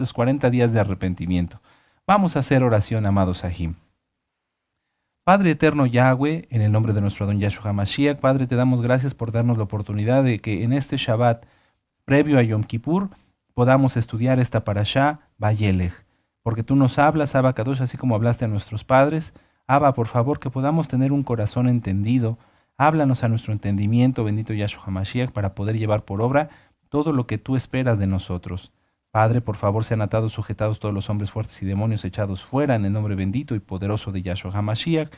los 40 días de arrepentimiento. Vamos a hacer oración, amados Sahim. Padre eterno Yahweh, en el nombre de nuestro Adón Yahshua HaMashiach, Padre, te damos gracias por darnos la oportunidad de que en este Shabbat, previo a Yom Kippur, podamos estudiar esta parashá, Vayelech, porque tú nos hablas, Abba Kadosh, así como hablaste a nuestros padres. Abba, por favor, que podamos tener un corazón entendido. Háblanos a nuestro entendimiento, bendito Yahshua HaMashiach, para poder llevar por obra todo lo que tú esperas de nosotros. Padre, por favor, sean atados, sujetados todos los hombres fuertes y demonios echados fuera en el nombre bendito y poderoso de Yahshua HaMashiach.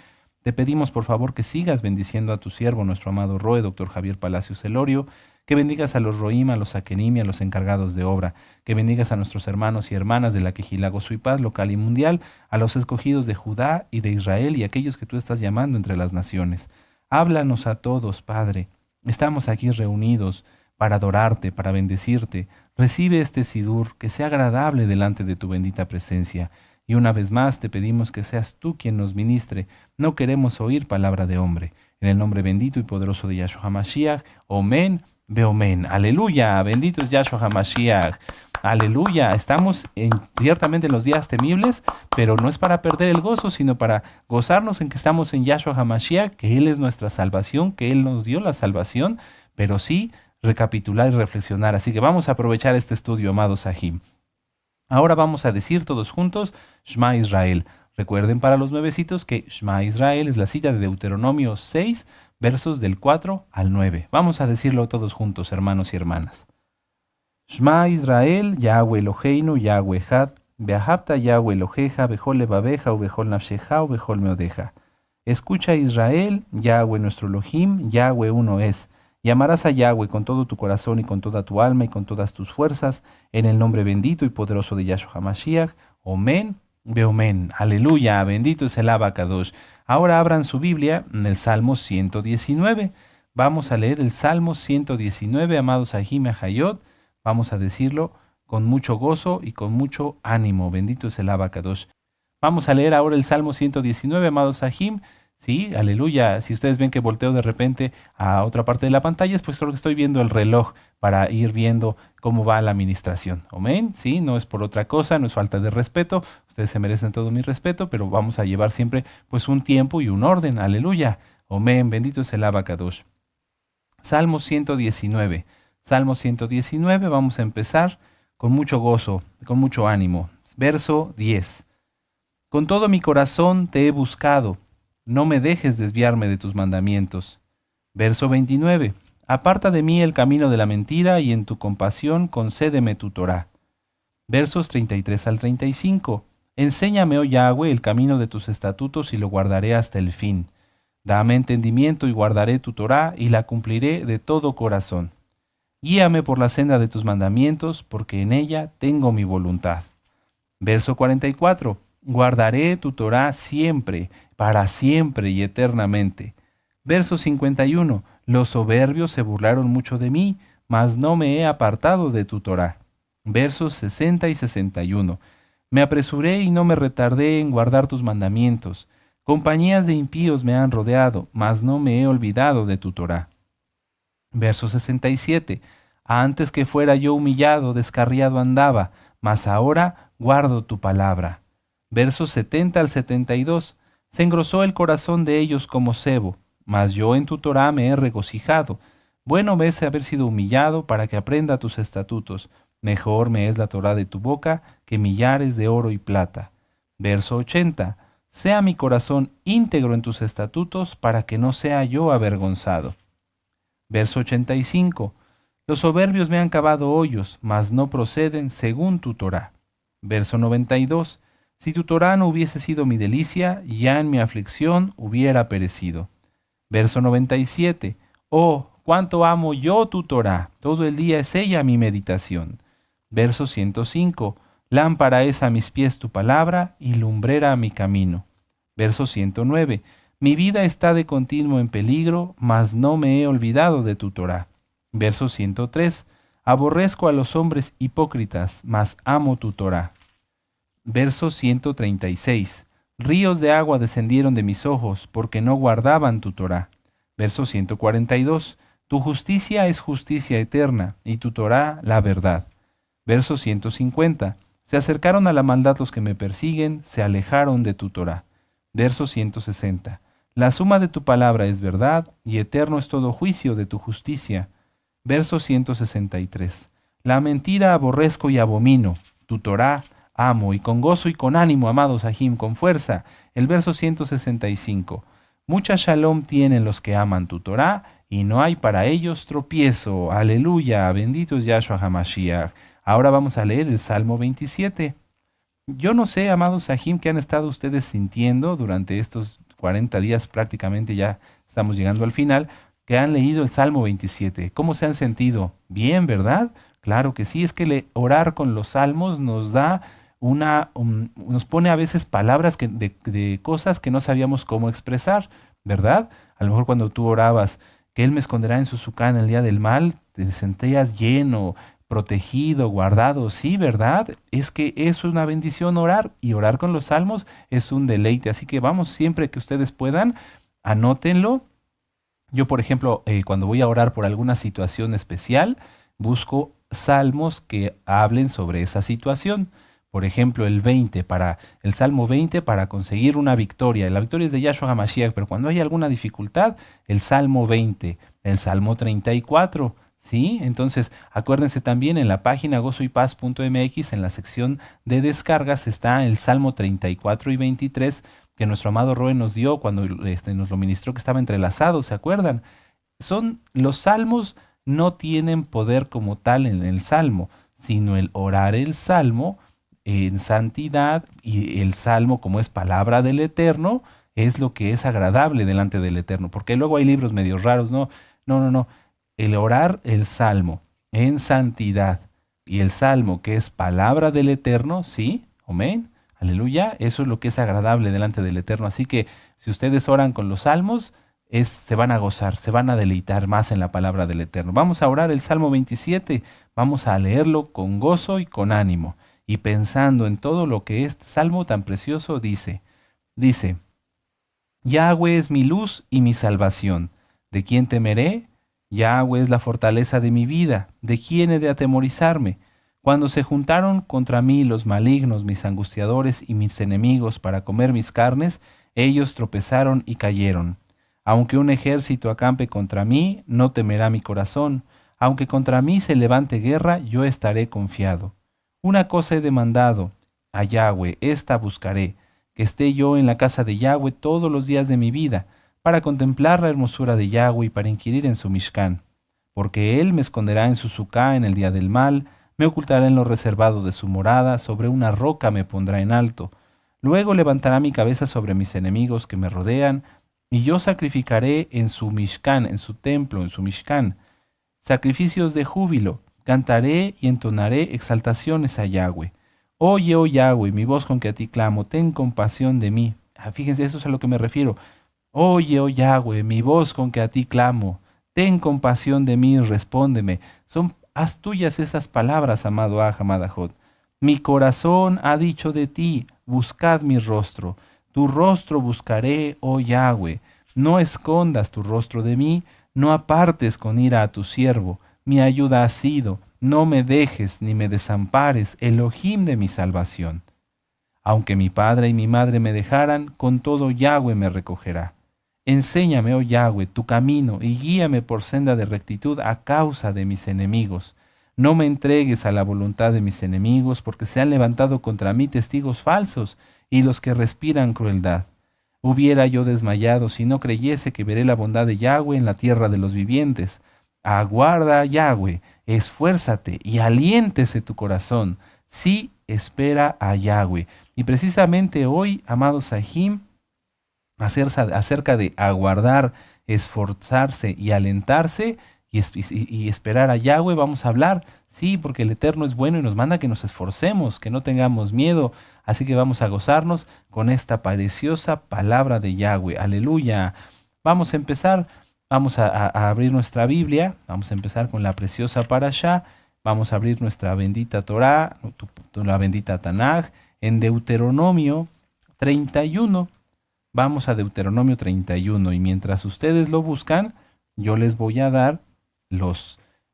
Te pedimos, por favor, que sigas bendiciendo a tu siervo, nuestro amado Roe, doctor Javier Palacios Elorio, que bendigas a los Roim, a los Akenim y a los encargados de obra, que bendigas a nuestros hermanos y hermanas de la Quejilá Gozo y Paz local y mundial, a los escogidos de Judá y de Israel y a aquellos que tú estás llamando entre las naciones. Háblanos a todos, Padre. Estamos aquí reunidos para adorarte, para bendecirte. Recibe este sidur, que sea agradable delante de tu bendita presencia. Y una vez más te pedimos que seas tú quien nos ministre. No queremos oír palabra de hombre. En el nombre bendito y poderoso de Yahshua HaMashiach. Omen, beomen. Aleluya. Bendito es Yahshua HaMashiach. Aleluya. Estamos ciertamente en los días temibles, pero no es para perder el gozo, sino para gozarnos en que estamos en Yahshua HaMashiach, que Él es nuestra salvación, que Él nos dio la salvación, pero sí recapitular y reflexionar. Así que vamos a aprovechar este estudio, amados Sahim. Ahora vamos a decir todos juntos Shema Israel. Recuerden para los nuevecitos que Shema Israel es la cita de Deuteronomio 6, versos del 4 al 9. Vamos a decirlo todos juntos, hermanos y hermanas. Shema Israel, Yahweh Eloheinu, Yahweh Had, Beahabta Yahweh Eloheja, Bechol Levabeja, Ubechol Nafsheja, Ubechol Meodeja. Escucha Israel, Yahweh nuestro Elohim, Yahweh uno es. Y amarás a Yahweh con todo tu corazón y con toda tu alma y con todas tus fuerzas, en el nombre bendito y poderoso de Yahshua HaMashiach. Omen, beomen. Aleluya, bendito es el Abba Kadosh. Ahora abran su Biblia en el Salmo 119. Vamos a leer el Salmo 119, amados Sahim Hayot. Vamos a decirlo con mucho gozo y con mucho ánimo. Bendito es el Abba Kadosh. Vamos a leer ahora el Salmo 119, amados Sahim. Sí, aleluya. Si ustedes ven que volteo de repente a otra parte de la pantalla, es pues porque estoy viendo el reloj para ir viendo cómo va la administración. Amén. Sí, no es por otra cosa, no es falta de respeto. Ustedes se merecen todo mi respeto, pero vamos a llevar siempre pues un tiempo y un orden. Aleluya. Amén. Bendito es el Abba Kadosh. Salmo 119. Salmo 119, vamos a empezar con mucho gozo, con mucho ánimo. Verso 10. Con todo mi corazón te he buscado. No me dejes desviarme de tus mandamientos. Verso 29. Aparta de mí el camino de la mentira y en tu compasión concédeme tu Torá. Versos 33 al 35. Enséñame, oh Yahweh, el camino de tus estatutos y lo guardaré hasta el fin. Dame entendimiento y guardaré tu Torá y la cumpliré de todo corazón. Guíame por la senda de tus mandamientos, porque en ella tengo mi voluntad. Verso 44. Guardaré tu Torá siempre, para siempre y eternamente. Verso 51. Los soberbios se burlaron mucho de mí, mas no me he apartado de tu Torá. Versos 60 y 61. Me apresuré y no me retardé en guardar tus mandamientos. Compañías de impíos me han rodeado, mas no me he olvidado de tu Torá. Verso 67. Antes que fuera yo humillado, descarriado andaba, mas ahora guardo tu palabra. Versos 70 al 72. Se engrosó el corazón de ellos como sebo, mas yo en tu Torá me he regocijado. Bueno me es haber sido humillado para que aprenda tus estatutos. Mejor me es la Torá de tu boca que millares de oro y plata. Verso 80. Sea mi corazón íntegro en tus estatutos para que no sea yo avergonzado. Verso 85. Los soberbios me han cavado hoyos, mas no proceden según tu Torá. Verso 92. Si tu Torá no hubiese sido mi delicia, ya en mi aflicción hubiera perecido. Verso 97. Oh, cuánto amo yo tu Torá, todo el día es ella mi meditación. Verso 105. Lámpara es a mis pies tu palabra y lumbrera a mi camino. Verso 109. Mi vida está de continuo en peligro, mas no me he olvidado de tu Torá. Verso 103. Aborrezco a los hombres hipócritas, mas amo tu Torá. Verso 136. Ríos de agua descendieron de mis ojos, porque no guardaban tu Torá. Verso 142. Tu justicia es justicia eterna, y tu Torá la verdad. Verso 150. Se acercaron a la maldad los que me persiguen, se alejaron de tu Torá. Verso 160. La suma de tu palabra es verdad, y eterno es todo juicio de tu justicia. Verso 163. La mentira aborrezco y abomino, tu Torá amo, y con gozo y con ánimo, amado Sahim, con fuerza. El verso 165. Mucha shalom tienen los que aman tu Torá, y no hay para ellos tropiezo. Aleluya, bendito es Yahshua HaMashiach. Ahora vamos a leer el Salmo 27. Yo no sé, amados Sahim, qué han estado ustedes sintiendo durante estos 40 días, prácticamente ya estamos llegando al final, que han leído el Salmo 27. ¿Cómo se han sentido? Bien, ¿verdad? Claro que sí, es que orar con los salmos nos da nos pone a veces palabras de cosas que no sabíamos cómo expresar, ¿verdad? A lo mejor cuando tú orabas, que Él me esconderá en su sucá en el día del mal, te sentías lleno, protegido, guardado, sí, ¿verdad? Es que es una bendición orar, y orar con los salmos es un deleite. Así que vamos, siempre que ustedes puedan, anótenlo. Yo, por ejemplo, cuando voy a orar por alguna situación especial, busco salmos que hablen sobre esa situación. Por ejemplo, el Salmo 20 para conseguir una victoria. La victoria es de Yahshua HaMashiach, pero cuando hay alguna dificultad, el Salmo 20, el Salmo 34, ¿sí? Entonces, acuérdense también en la página gozoypaz.mx, en la sección de descargas, está el Salmo 34 y 23, que nuestro amado Roe nos dio cuando nos lo ministró, que estaba entrelazado, ¿se acuerdan? Los salmos no tienen poder como tal en el salmo, sino el orar el salmo en santidad, y el salmo, como es palabra del Eterno, es lo que es agradable delante del Eterno, porque luego hay libros medio raros, no, no, no, no. El orar el salmo en santidad y el salmo que es palabra del Eterno, sí, amén, aleluya, eso es lo que es agradable delante del Eterno. Así que si ustedes oran con los salmos, se van a gozar, se van a deleitar más en la palabra del Eterno. Vamos a orar el Salmo 27, vamos a leerlo con gozo y con ánimo, y pensando en todo lo que este salmo tan precioso dice, Yahweh es mi luz y mi salvación. ¿De quién temeré? Yahweh es la fortaleza de mi vida. ¿De quién he de atemorizarme? Cuando se juntaron contra mí los malignos, mis angustiadores y mis enemigos para comer mis carnes, ellos tropezaron y cayeron. Aunque un ejército acampe contra mí, no temerá mi corazón. Aunque contra mí se levante guerra, yo estaré confiado. Una cosa he demandado a Yahweh, esta buscaré, que esté yo en la casa de Yahweh todos los días de mi vida, para contemplar la hermosura de Yahweh y para inquirir en su Mishkan. Porque Él me esconderá en su sucá en el día del mal, me ocultará en lo reservado de su morada, sobre una roca me pondrá en alto. Luego levantará mi cabeza sobre mis enemigos que me rodean, y yo sacrificaré en su Mishkan, en su templo, en su Mishkan, sacrificios de júbilo. Cantaré y entonaré exaltaciones a Yahweh. Oye, oh Yahweh, mi voz con que a ti clamo, ten compasión de mí. Fíjense, eso es a lo que me refiero. Oye, oh Yahweh, mi voz con que a ti clamo, ten compasión de mí y respóndeme. Haz tuyas esas palabras, amado amada Jod. Mi corazón ha dicho de ti, buscad mi rostro. Tu rostro buscaré, oh Yahweh. No escondas tu rostro de mí, no apartes con ira a tu siervo. Mi ayuda has sido, no me dejes ni me desampares, Elohim de mi salvación. Aunque mi padre y mi madre me dejaran, con todo Yahweh me recogerá. Enséñame, oh Yahweh, tu camino y guíame por senda de rectitud a causa de mis enemigos. No me entregues a la voluntad de mis enemigos, porque se han levantado contra mí testigos falsos y los que respiran crueldad. Hubiera yo desmayado si no creyese que veré la bondad de Yahweh en la tierra de los vivientes. Aguarda, Yahweh, esfuérzate y aliéntese tu corazón. Sí, espera a Yahweh. Y precisamente hoy, amados Sahim, acerca de aguardar, esforzarse y alentarse y esperar a Yahweh, vamos a hablar. Sí, porque el Eterno es bueno y nos manda que nos esforcemos, que no tengamos miedo. Así que vamos a gozarnos con esta preciosa palabra de Yahweh. Aleluya. Vamos a empezar. Vamos a abrir nuestra Biblia, vamos a empezar con la preciosa Parashá, vamos a abrir nuestra bendita Torá, la bendita Tanaj, en Deuteronomio 31. Vamos a Deuteronomio 31 y mientras ustedes lo buscan, yo les voy a dar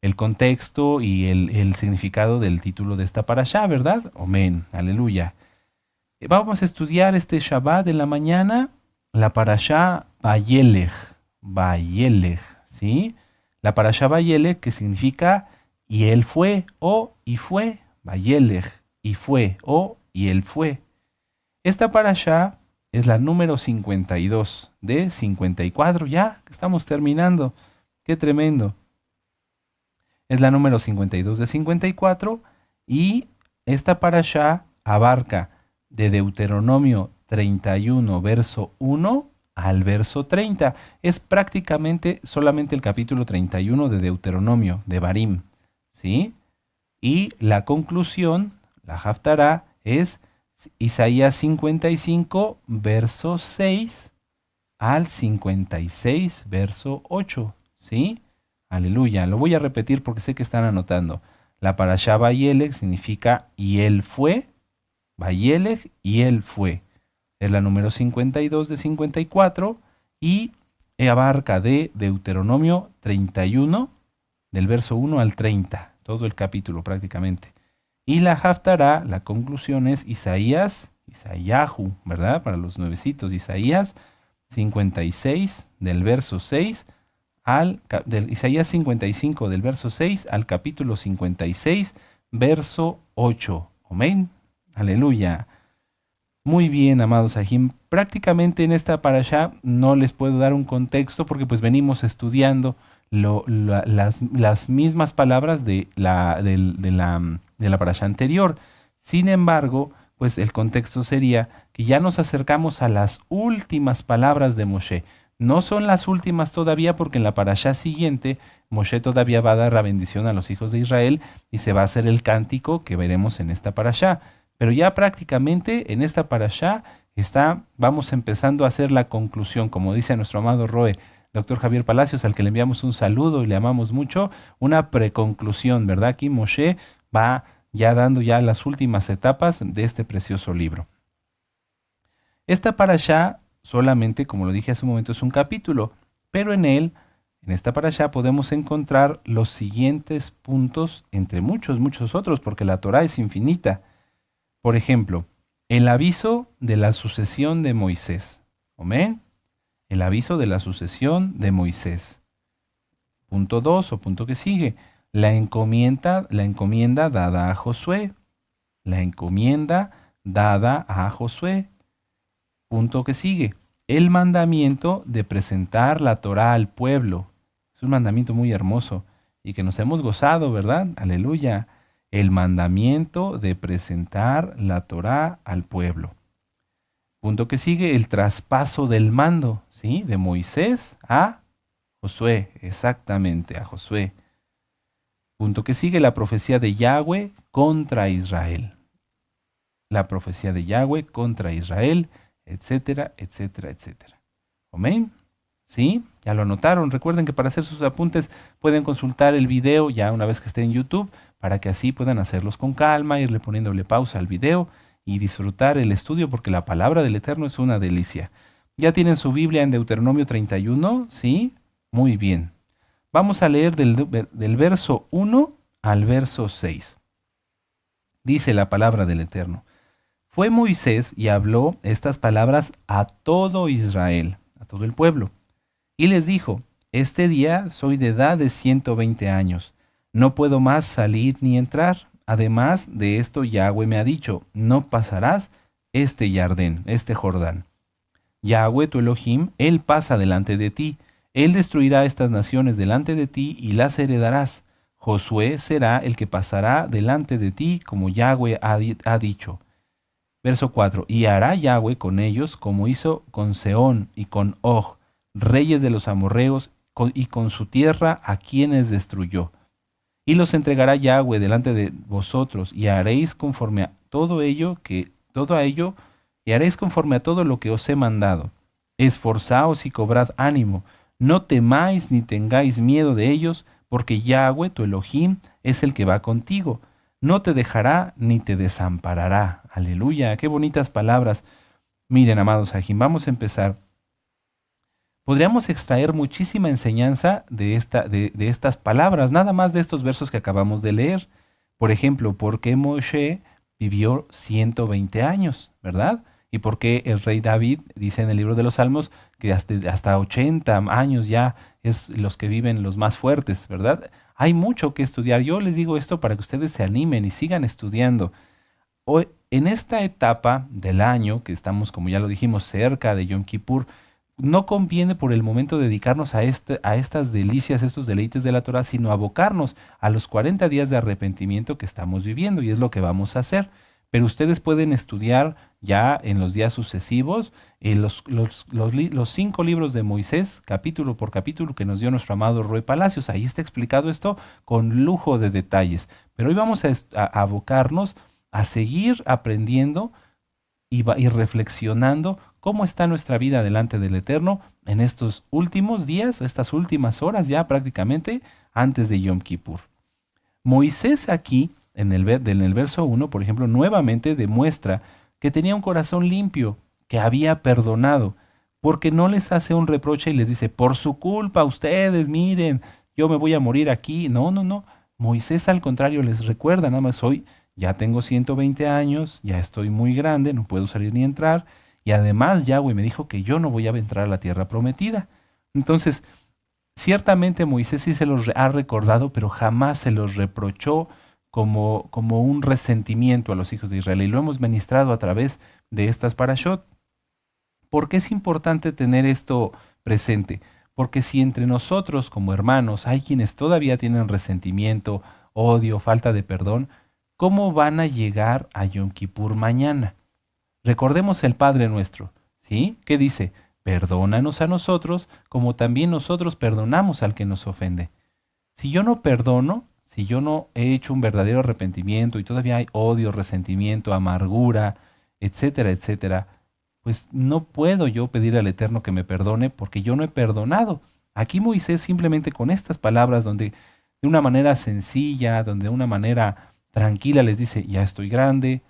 el contexto y el significado del título de esta parashá, ¿verdad? Amén, aleluya. Vamos a estudiar este Shabbat en la mañana, la parashá Vayelech, ¿sí? La parashá Vayelech, que significa y él fue, o y fue, Vayelech, y fue, o y él fue. Esta parashá es la número 52 de 54, ya estamos terminando, qué tremendo. Es la número 52 de 54 y esta parashá abarca de Deuteronomio 31, verso 1 al verso 30. Es prácticamente solamente el capítulo 31 de Deuteronomio, de Barim, ¿sí? Y la conclusión, la Haftará, es Isaías 55, verso 6 al 56, verso 8, ¿sí? Aleluya. Lo voy a repetir porque sé que están anotando. La parashá Vayelech significa y él fue, Vayelech y él fue. Es la número 52 de 54 y abarca de Deuteronomio 31, del verso 1 al 30, todo el capítulo prácticamente. Y la Haftará, la conclusión es Isayahu, ¿verdad? Para los nuevecitos, Isaías 56, del verso 6 del Isaías 55, del verso 6 al capítulo 56, verso 8. Amén. Aleluya. Muy bien, amados Sahim. Prácticamente en esta parashá no les puedo dar un contexto porque pues venimos estudiando las mismas palabras de la parashá anterior. Sin embargo, pues el contexto sería que ya nos acercamos a las últimas palabras de Moshe. No son las últimas todavía porque en la parashá siguiente Moshe todavía va a dar la bendición a los hijos de Israel y se va a hacer el cántico que veremos en esta parashá. Pero ya prácticamente en esta parashá vamos empezando a hacer la conclusión, como dice nuestro amado Roe, doctor Javier Palacios, al que le enviamos un saludo y le amamos mucho, una preconclusión, ¿verdad? Aquí Moshe va ya dando ya las últimas etapas de este precioso libro. Esta parashá solamente, como lo dije hace un momento, es un capítulo, pero en esta parashá podemos encontrar los siguientes puntos, entre muchos, muchos otros, porque la Torá es infinita. Por ejemplo, el aviso de la sucesión de Moisés. Amén. El aviso de la sucesión de Moisés. Punto 2 o punto que sigue. La encomienda dada a Josué. La encomienda dada a Josué. Punto que sigue. El mandamiento de presentar la Torá al pueblo. Es un mandamiento muy hermoso y que nos hemos gozado, ¿verdad? Aleluya. El mandamiento de presentar la Torá al pueblo. Punto que sigue, el traspaso del mando, ¿sí? De Moisés a Josué, exactamente, a Josué. Punto que sigue, la profecía de Yahweh contra Israel. La profecía de Yahweh contra Israel, etcétera, etcétera, etcétera. ¿Amén? ¿Sí? Ya lo anotaron. Recuerden que para hacer sus apuntes pueden consultar el video ya una vez que esté en YouTube, para que así puedan hacerlos con calma, irle poniéndole pausa al video y disfrutar el estudio, porque la palabra del Eterno es una delicia. ¿Ya tienen su Biblia en Deuteronomio 31? ¿Sí? Muy bien. Vamos a leer del verso 1 al verso 6. Dice la palabra del Eterno. Fue Moisés y habló estas palabras a todo Israel, a todo el pueblo. Y les dijo, este día soy de edad de 120 años. No puedo más salir ni entrar. Además de esto, Yahweh me ha dicho, no pasarás este Jardín, este Jordán. Yahweh tu Elohim, Él pasa delante de ti. Él destruirá estas naciones delante de ti y las heredarás. Josué será el que pasará delante de ti, como Yahweh ha dicho. Verso 4. Y hará Yahweh con ellos como hizo con Sehón y con Og, reyes de los amorreos, y con su tierra a quienes destruyó. Y los entregará Yahweh delante de vosotros, y haréis conforme a todo ello, y haréis conforme a todo lo que os he mandado. Esforzaos y cobrad ánimo, no temáis ni tengáis miedo de ellos, porque Yahweh tu Elohim es el que va contigo. No te dejará ni te desamparará. Aleluya, qué bonitas palabras. Miren, amados Sahim, vamos a empezar. Podríamos extraer muchísima enseñanza de estas palabras, nada más de estos versos que acabamos de leer. Por ejemplo, ¿por qué Moshe vivió 120 años, verdad? Y por qué el rey David dice en el libro de los Salmos que hasta 80 años ya es los que viven los más fuertes, ¿verdad? Hay mucho que estudiar. Yo les digo esto para que ustedes se animen y sigan estudiando. Hoy, en esta etapa del año, que estamos, como ya lo dijimos, cerca de Yom Kippur, no conviene por el momento dedicarnos a estas delicias, estos deleites de la Torah, sino abocarnos a los 40 días de arrepentimiento que estamos viviendo, y es lo que vamos a hacer. Pero ustedes pueden estudiar ya en los días sucesivos los 5 libros de Moisés, capítulo por capítulo, que nos dio nuestro amado Roy Palacios. Ahí está explicado esto con lujo de detalles. Pero hoy vamos a abocarnos a seguir aprendiendo y reflexionando cómo está nuestra vida delante del Eterno en estos últimos días, estas últimas horas ya prácticamente antes de Yom Kippur. Moisés aquí, en el verso 1, por ejemplo, nuevamente demuestra que tenía un corazón limpio, que había perdonado, porque no les hace un reproche y les dice, por su culpa ustedes, miren, yo me voy a morir aquí. No, no, no. Moisés al contrario les recuerda, nada más hoy ya tengo 120 años, ya estoy muy grande, no puedo salir ni entrar, y además Yahweh me dijo que yo no voy a entrar a la tierra prometida. Entonces, ciertamente Moisés sí se los ha recordado, pero jamás se los reprochó como un resentimiento a los hijos de Israel. Y lo hemos ministrado a través de estas parashot. ¿Por qué es importante tener esto presente? Porque si entre nosotros como hermanos hay quienes todavía tienen resentimiento, odio, falta de perdón, ¿cómo van a llegar a Yom Kippur mañana? Recordemos el Padre nuestro, ¿sí? ¿Qué dice? Perdónanos a nosotros como también nosotros perdonamos al que nos ofende. Si yo no perdono, si yo no he hecho un verdadero arrepentimiento y todavía hay odio, resentimiento, amargura, etcétera, etcétera, pues no puedo yo pedir al Eterno que me perdone porque yo no he perdonado. Aquí Moisés simplemente con estas palabras donde de una manera sencilla, donde de una manera tranquila les dice, ya estoy grande,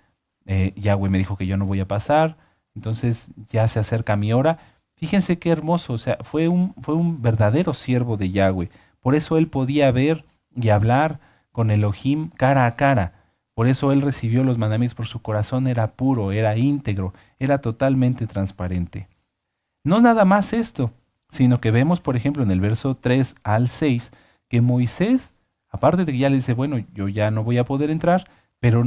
Yahweh me dijo que yo no voy a pasar, entonces ya se acerca mi hora. Fíjense qué hermoso, o sea, fue un verdadero siervo de Yahweh. Por eso él podía ver y hablar con Elohim cara a cara. Por eso él recibió los mandamientos, por su corazón era puro, era íntegro, era totalmente transparente. No nada más esto, sino que vemos, por ejemplo, en el verso 3 al 6, que Moisés, aparte de que ya le dice, bueno, yo ya no voy a poder entrar, pero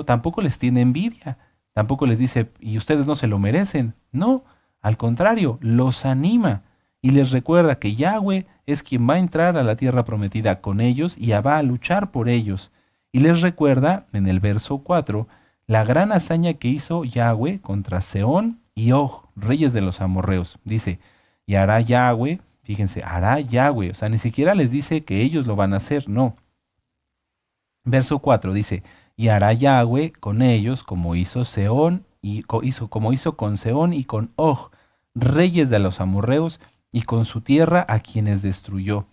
tampoco les tiene envidia, tampoco les dice, y ustedes no se lo merecen. No, al contrario, los anima y les recuerda que Yahweh es quien va a entrar a la tierra prometida con ellos y va a luchar por ellos. Y les recuerda, en el verso 4, la gran hazaña que hizo Yahweh contra Seón y Og, reyes de los amorreos. Dice, y hará Yahweh, fíjense, hará Yahweh, o sea, ni siquiera les dice que ellos lo van a hacer, no. Verso 4 dice, y hará Yahweh con ellos como hizo Seón como hizo con Seón y con Og, reyes de los amorreos, y con su tierra a quienes destruyó.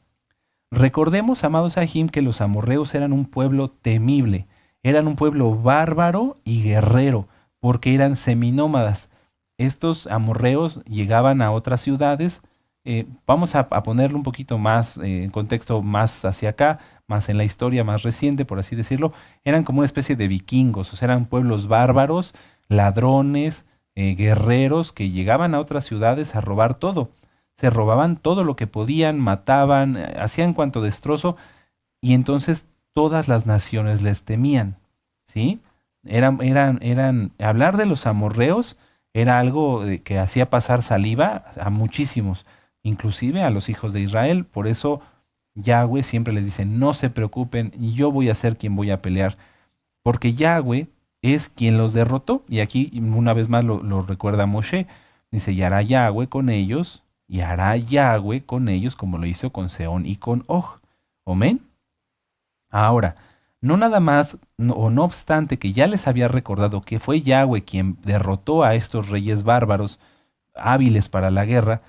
Recordemos, amados Ahim, que los amorreos eran un pueblo temible, eran un pueblo bárbaro y guerrero, porque eran seminómadas. Estos amorreos llegaban a otras ciudades. Vamos a ponerlo un poquito más en contexto más hacia acá, más en la historia más reciente, por así decirlo. Eran como una especie de vikingos, o sea, eran pueblos bárbaros, ladrones, guerreros que llegaban a otras ciudades a robar todo. Se robaban todo lo que podían, mataban, hacían cuanto destrozo, y entonces todas las naciones les temían, ¿sí? Hablar de los amorreos era algo que hacía pasar saliva a muchísimos, inclusive a los hijos de Israel. Por eso Yahweh siempre les dice, no se preocupen, yo voy a ser quien voy a pelear, porque Yahweh es quien los derrotó. Y aquí una vez más lo recuerda Moshe, dice, y hará Yahweh con ellos, y hará Yahweh con ellos como lo hizo con Seón y con Og. Amén. Ahora, no nada más, no obstante que ya les había recordado que fue Yahweh quien derrotó a estos reyes bárbaros hábiles para la guerra,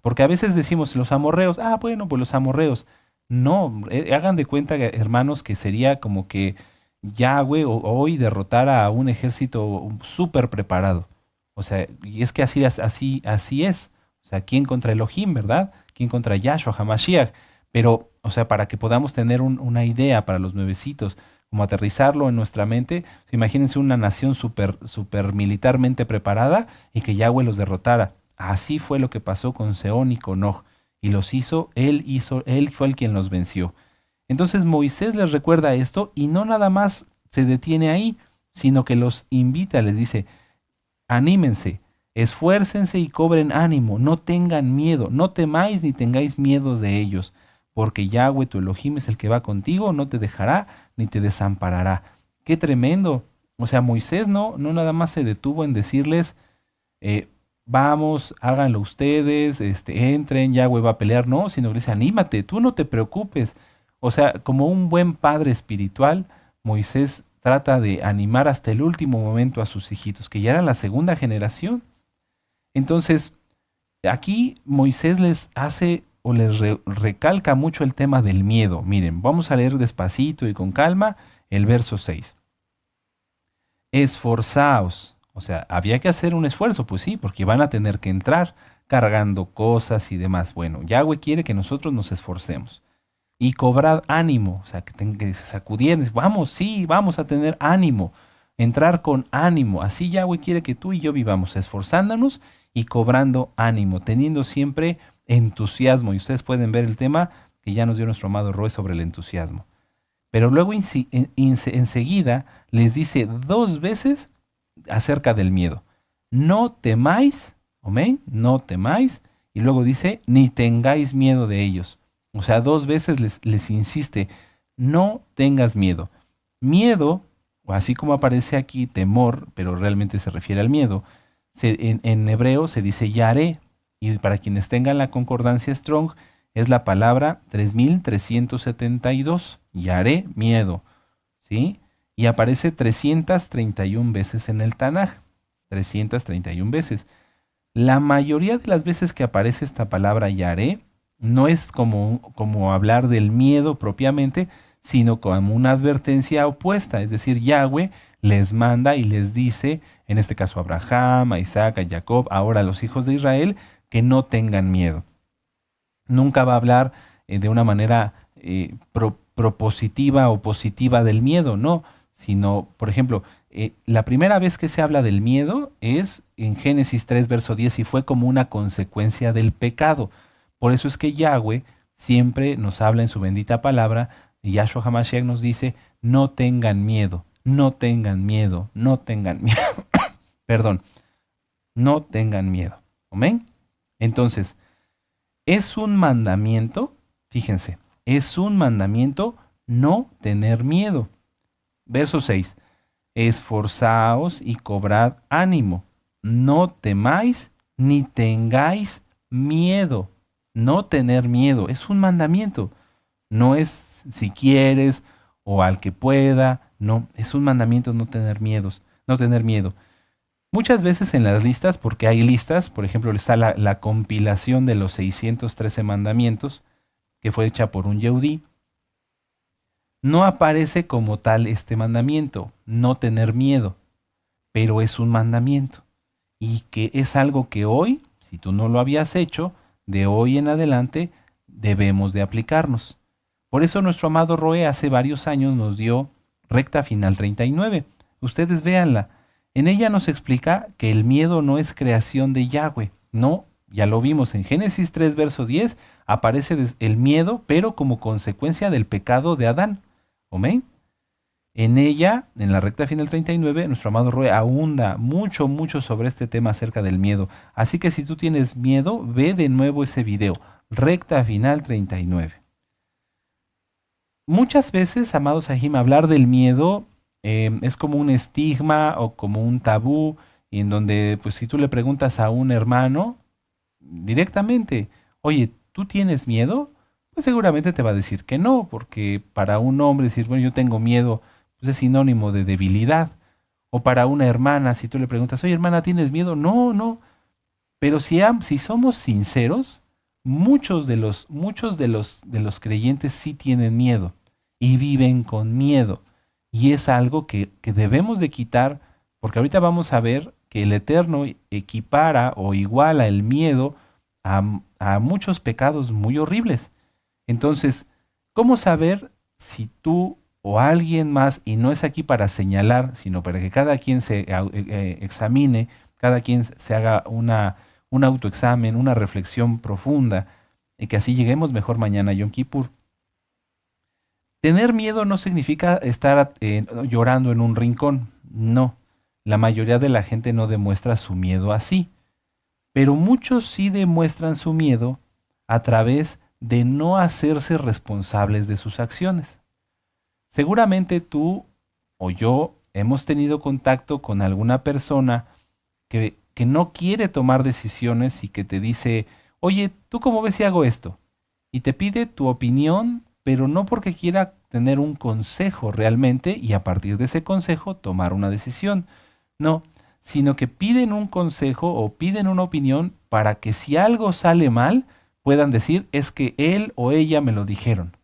porque a veces decimos los amorreos, bueno, pues los amorreos. No, hagan de cuenta, hermanos, que sería como que Yahweh hoy derrotara a un ejército súper preparado. O sea, y es que así es. O sea, ¿quién contra Elohim, verdad? ¿Quién contra Yahshua HaMashiach? Pero, o sea, para que podamos tener una idea para los nuevecitos, como aterrizarlo en nuestra mente, imagínense una nación super militarmente preparada y que Yahweh los derrotara. Así fue lo que pasó con Seón y con Og. Y él fue el quien los venció. Entonces Moisés les recuerda esto y no nada más se detiene ahí, sino que los invita, les dice, anímense, esfuércense y cobren ánimo, no tengan miedo, no temáis ni tengáis miedo de ellos, porque Yahweh tu Elohim es el que va contigo, no te dejará ni te desamparará. Qué tremendo. O sea, Moisés no nada más se detuvo en decirles, vamos, háganlo ustedes, entren, Yahweh va a pelear, no, sino que dice, anímate, tú no te preocupes. O sea, como un buen padre espiritual, Moisés trata de animar hasta el último momento a sus hijitos, que ya eran la segunda generación. Entonces, aquí Moisés les hace o les recalca mucho el tema del miedo. Miren, vamos a leer despacito y con calma el verso 6. Esforzaos. O sea, había que hacer un esfuerzo, pues sí, porque van a tener que entrar cargando cosas y demás. Bueno, Yahweh quiere que nosotros nos esforcemos. Y cobrad ánimo, o sea, que tengan que sacudir, vamos, sí, vamos a tener ánimo, entrar con ánimo. Así Yahweh quiere que tú y yo vivamos, esforzándonos y cobrando ánimo, teniendo siempre entusiasmo. Y ustedes pueden ver el tema que ya nos dio nuestro amado Roe sobre el entusiasmo. Pero luego enseguida les dice 2 veces acerca del miedo. No temáis, amén, no temáis. Y luego dice, ni tengáis miedo de ellos. O sea, 2 veces les insiste, no tengas miedo. Miedo, o así como aparece aquí temor, pero realmente se refiere al miedo, en hebreo se dice yaré, y para quienes tengan la concordancia Strong, es la palabra 3372, yaré, miedo, ¿sí? Y aparece 331 veces en el Tanaj, 331 veces. La mayoría de las veces que aparece esta palabra yaré, no es como hablar del miedo propiamente, sino como una advertencia opuesta. Es decir, Yahweh les manda y les dice, en este caso a Abraham, a Isaac, a Jacob, ahora a los hijos de Israel, que no tengan miedo. Nunca va a hablar de una manera propositiva o positiva del miedo, no, sino, por ejemplo, la primera vez que se habla del miedo es en Génesis 3, verso 10, y fue como una consecuencia del pecado. Por eso es que Yahweh siempre nos habla en su bendita palabra, y Yahshua HaMashiach nos dice, no tengan miedo, no tengan miedo, no tengan miedo. Perdón, no tengan miedo. ¿Amén? Entonces, es un mandamiento, fíjense, es un mandamiento no tener miedo. Verso 6, esforzaos y cobrad ánimo, no temáis ni tengáis miedo. No tener miedo, es un mandamiento. No es si quieres o al que pueda, no, es un mandamiento no tener miedos, no tener miedo. Muchas veces en las listas, porque hay listas, por ejemplo, está la compilación de los 613 mandamientos, que fue hecha por un Yehudí, no aparece como tal este mandamiento, no tener miedo, pero es un mandamiento. Y que es algo que hoy, si tú no lo habías hecho, de hoy en adelante debemos de aplicarnos. Por eso nuestro amado Roe hace varios años nos dio Recta Final 39. Ustedes véanla. En ella nos explica que el miedo no es creación de Yahweh. No, ya lo vimos en Génesis 3, verso 10, aparece el miedo, pero como consecuencia del pecado de Adán. ¿Amén? En ella, en la recta final 39, nuestro amado Roe ahonda mucho sobre este tema acerca del miedo. Así que si tú tienes miedo, ve de nuevo ese video, recta final 39. Muchas veces, amados Sahim, hablar del miedo es como un estigma o como un tabú, y en donde, pues si tú le preguntas a un hermano directamente, oye, ¿tú tienes miedo? Pues seguramente te va a decir que no, porque para un hombre decir, bueno, yo tengo miedo, pues es sinónimo de debilidad. O para una hermana, si tú le preguntas, oye hermana, ¿tienes miedo? No, no. Pero si somos sinceros, muchos de los creyentes sí tienen miedo y viven con miedo. Y es algo que debemos de quitar, porque ahorita vamos a ver que el Eterno equipara o iguala el miedo a muchos pecados muy horribles. Entonces, ¿cómo saber si tú o alguien más, y no es aquí para señalar, sino para que cada quien se examine, cada quien se haga un autoexamen, una reflexión profunda, y que así lleguemos mejor mañana a Yom Kippur? Tener miedo no significa estar llorando en un rincón, no. La mayoría de la gente no demuestra su miedo así, pero muchos sí demuestran su miedo a través de no hacerse responsables de sus acciones. Seguramente tú o yo hemos tenido contacto con alguna persona que no quiere tomar decisiones y que te dice, oye, ¿tú cómo ves si hago esto? Y te pide tu opinión, pero no porque quiera tener un consejo realmente y a partir de ese consejo tomar una decisión. No, sino que piden un consejo o piden una opinión para que si algo sale mal, puedan decir, es que él o ella me lo dijeron.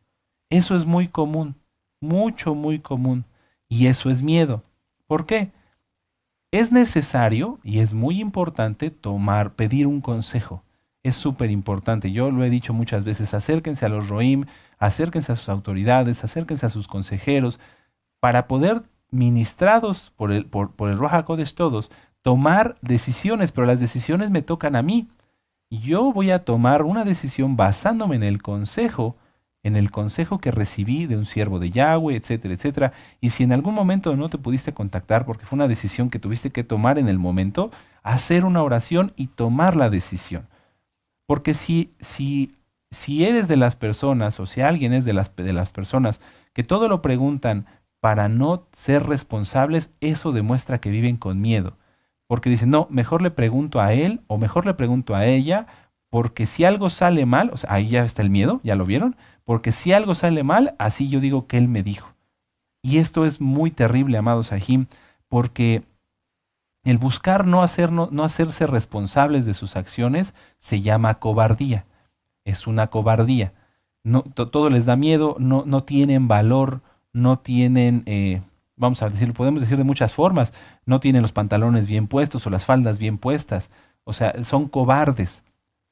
Eso es muy común, mucho, muy común. Y eso es miedo. ¿Por qué? Es necesario y es muy importante pedir un consejo. Es súper importante. Yo lo he dicho muchas veces, acérquense a los Roim, acérquense a sus autoridades, acérquense a sus consejeros, para poder, ministrados por el Ruach HaKodesh todos, tomar decisiones, pero las decisiones me tocan a mí. Yo voy a tomar una decisión basándome en el consejo que recibí de un siervo de Yahweh, etcétera, etcétera. Y si en algún momento no te pudiste contactar porque fue una decisión que tuviste que tomar en el momento, hacer una oración y tomar la decisión. Porque si eres de las personas o si alguien es de las personas que todo lo preguntan para no ser responsables, eso demuestra que viven con miedo. Porque dicen, no, mejor le pregunto a él o mejor le pregunto a ella, porque si algo sale mal, o sea, ahí ya está el miedo, ¿ya lo vieron? Porque si algo sale mal, así yo digo que él me dijo. Y esto es muy terrible, amados Sahim, porque el buscar no hacerse responsables de sus acciones se llama cobardía. Es una cobardía. No, todo les da miedo, no tienen valor, no tienen, vamos a decir, podemos decir de muchas formas, no tienen los pantalones bien puestos o las faldas bien puestas. O sea, son cobardes.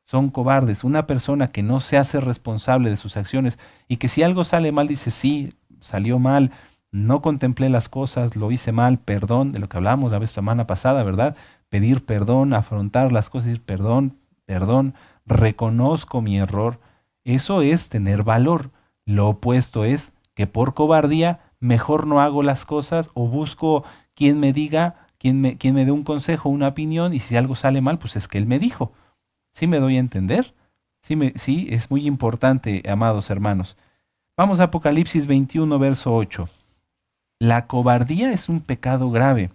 Son cobardes. Una persona que no se hace responsable de sus acciones y que si algo sale mal dice, sí, salió mal, no contemplé las cosas, lo hice mal, perdón, de lo que hablamos la semana pasada, ¿verdad? Pedir perdón, afrontar las cosas, decir perdón, perdón, reconozco mi error. Eso es tener valor. Lo opuesto es que por cobardía mejor no hago las cosas o busco quien me diga, quien me dé un consejo, una opinión y si algo sale mal, pues es que él me dijo. ¿Sí me doy a entender? Sí, es muy importante, amados hermanos. Vamos a Apocalipsis 21, verso 8. La cobardía es un pecado grave.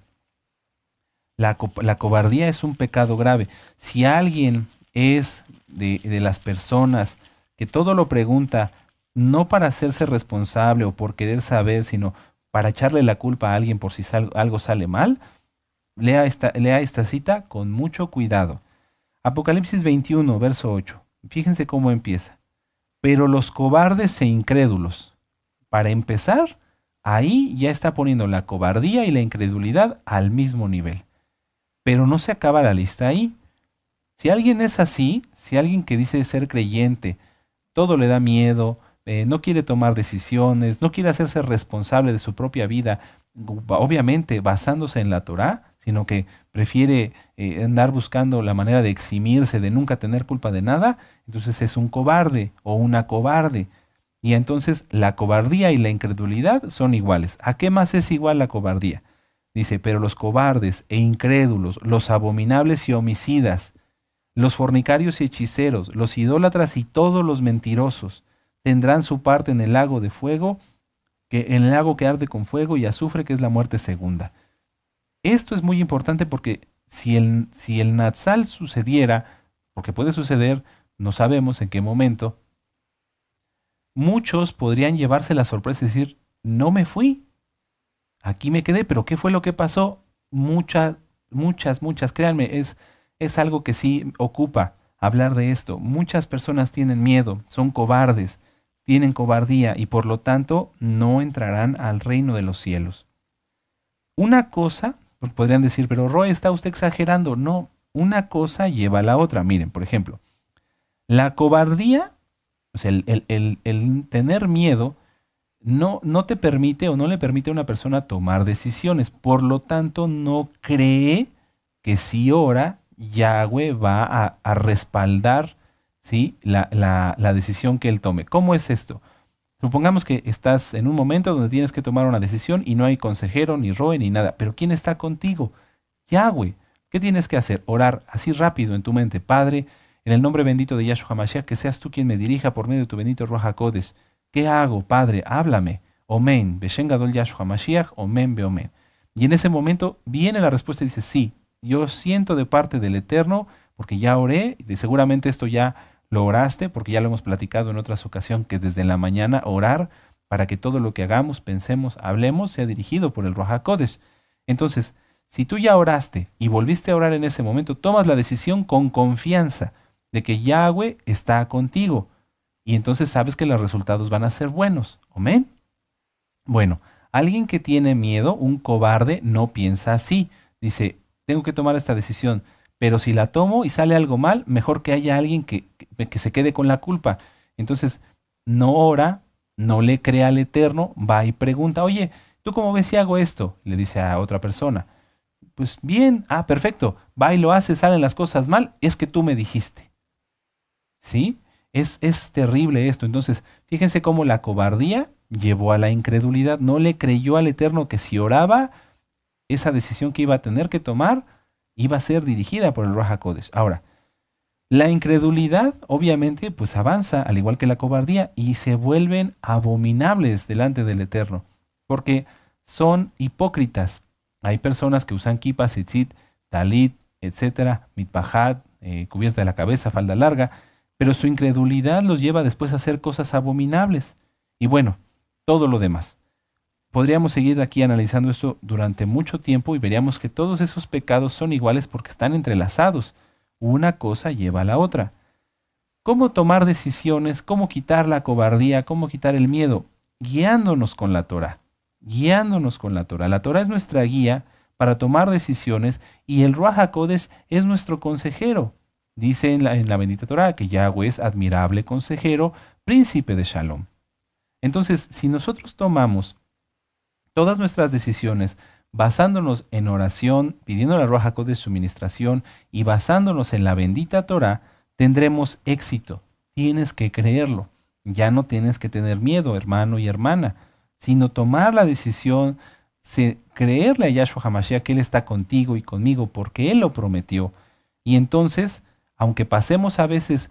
La cobardía es un pecado grave. Si alguien es de las personas que todo lo pregunta, no para hacerse responsable o por querer saber, sino para echarle la culpa a alguien por si algo sale mal, lea esta cita con mucho cuidado. Apocalipsis 21, verso 8. Fíjense cómo empieza. Pero los cobardes e incrédulos. Para empezar, ahí ya está poniendo la cobardía y la incredulidad al mismo nivel. Pero no se acaba la lista ahí. Si alguien es así, si alguien que dice ser creyente, todo le da miedo, no quiere tomar decisiones, no quiere hacerse responsable de su propia vida, obviamente basándose en la Torá, sino que prefiere andar buscando la manera de eximirse, de nunca tener culpa de nada, entonces es un cobarde o una cobarde. Y entonces la cobardía y la incredulidad son iguales. ¿A qué más es igual la cobardía? Dice, pero los cobardes e incrédulos, los abominables y homicidas, los fornicarios y hechiceros, los idólatras y todos los mentirosos, tendrán su parte en el lago de fuego, en el lago que arde con fuego y azufre, que es la muerte segunda. Esto es muy importante porque si el Natsal sucediera, porque puede suceder, no sabemos en qué momento, muchos podrían llevarse la sorpresa y decir, no me fui, aquí me quedé, pero ¿qué fue lo que pasó? Muchas, créanme, es algo que sí ocupa hablar de esto. Muchas personas tienen miedo, son cobardes, tienen cobardía y por lo tanto no entrarán al reino de los cielos. Una cosa, podrían decir, pero Roy, ¿está usted exagerando? No, una cosa lleva a la otra. Miren, por ejemplo, La cobardía, o sea, el tener miedo, no te permite o no le permite a una persona tomar decisiones. Por lo tanto, no cree que si ora, Yahweh va a respaldar, ¿sí? La decisión que él tome. ¿Cómo es esto? Supongamos que estás en un momento donde tienes que tomar una decisión y no hay consejero, ni roe, ni nada. Pero ¿quién está contigo? Yahweh. ¿Qué tienes que hacer? Orar así rápido en tu mente. Padre, en el nombre bendito de Yahshua HaMashiach, que seas tú quien me dirija por medio de tu bendito Ruach HaKodesh. ¿Qué hago, Padre? Háblame. Omen. Beshen Gadol Yahshua HaMashiach. Omen be omen. Y en ese momento viene la respuesta y dice, sí, yo siento de parte del Eterno, porque ya oré, y seguramente esto ya lo oraste, porque ya lo hemos platicado en otras ocasiones, que desde la mañana orar para que todo lo que hagamos, pensemos, hablemos, sea dirigido por el Ruach HaKodesh. Entonces, si tú ya oraste y volviste a orar en ese momento, tomas la decisión con confianza de que Yahweh está contigo. Y entonces sabes que los resultados van a ser buenos. Amén. Bueno, alguien que tiene miedo, un cobarde, no piensa así. Dice, tengo que tomar esta decisión, pero si la tomo y sale algo mal, mejor que haya alguien que se quede con la culpa. Entonces, no ora, no le cree al Eterno, va y pregunta, oye, ¿tú cómo ves si hago esto? Le dice a otra persona. Pues bien, perfecto, va y lo hace, salen las cosas mal, es que tú me dijiste. ¿Sí? Es terrible esto. Entonces, fíjense cómo la cobardía llevó a la incredulidad. No le creyó al Eterno que si oraba, esa decisión que iba a tener que tomar iba a ser dirigida por el Ruach HaKodesh. Ahora, la incredulidad obviamente pues avanza, al igual que la cobardía, y se vuelven abominables delante del Eterno, porque son hipócritas. Hay personas que usan kippah, tzitzit, talit, etcétera, mitpajat, cubierta de la cabeza, falda larga, pero su incredulidad los lleva después a hacer cosas abominables. Y bueno, todo lo demás. Podríamos seguir aquí analizando esto durante mucho tiempo y veríamos que todos esos pecados son iguales porque están entrelazados. Una cosa lleva a la otra. ¿Cómo tomar decisiones? ¿Cómo quitar la cobardía? ¿Cómo quitar el miedo? Guiándonos con la Torah. Guiándonos con la Torah. La Torah es nuestra guía para tomar decisiones y el Ruach HaKodesh es nuestro consejero. Dice en la bendita Torah que Yahweh es admirable consejero, príncipe de Shalom. Entonces, si nosotros tomamos todas nuestras decisiones basándonos en oración, pidiendo la Ruach HaKodesh su ministración y basándonos en la bendita Torah, tendremos éxito. Tienes que creerlo. Ya no tienes que tener miedo, hermano y hermana, sino tomar la decisión, creerle a Yahshua HaMashiach que Él está contigo y conmigo porque Él lo prometió. Y entonces, aunque pasemos a veces,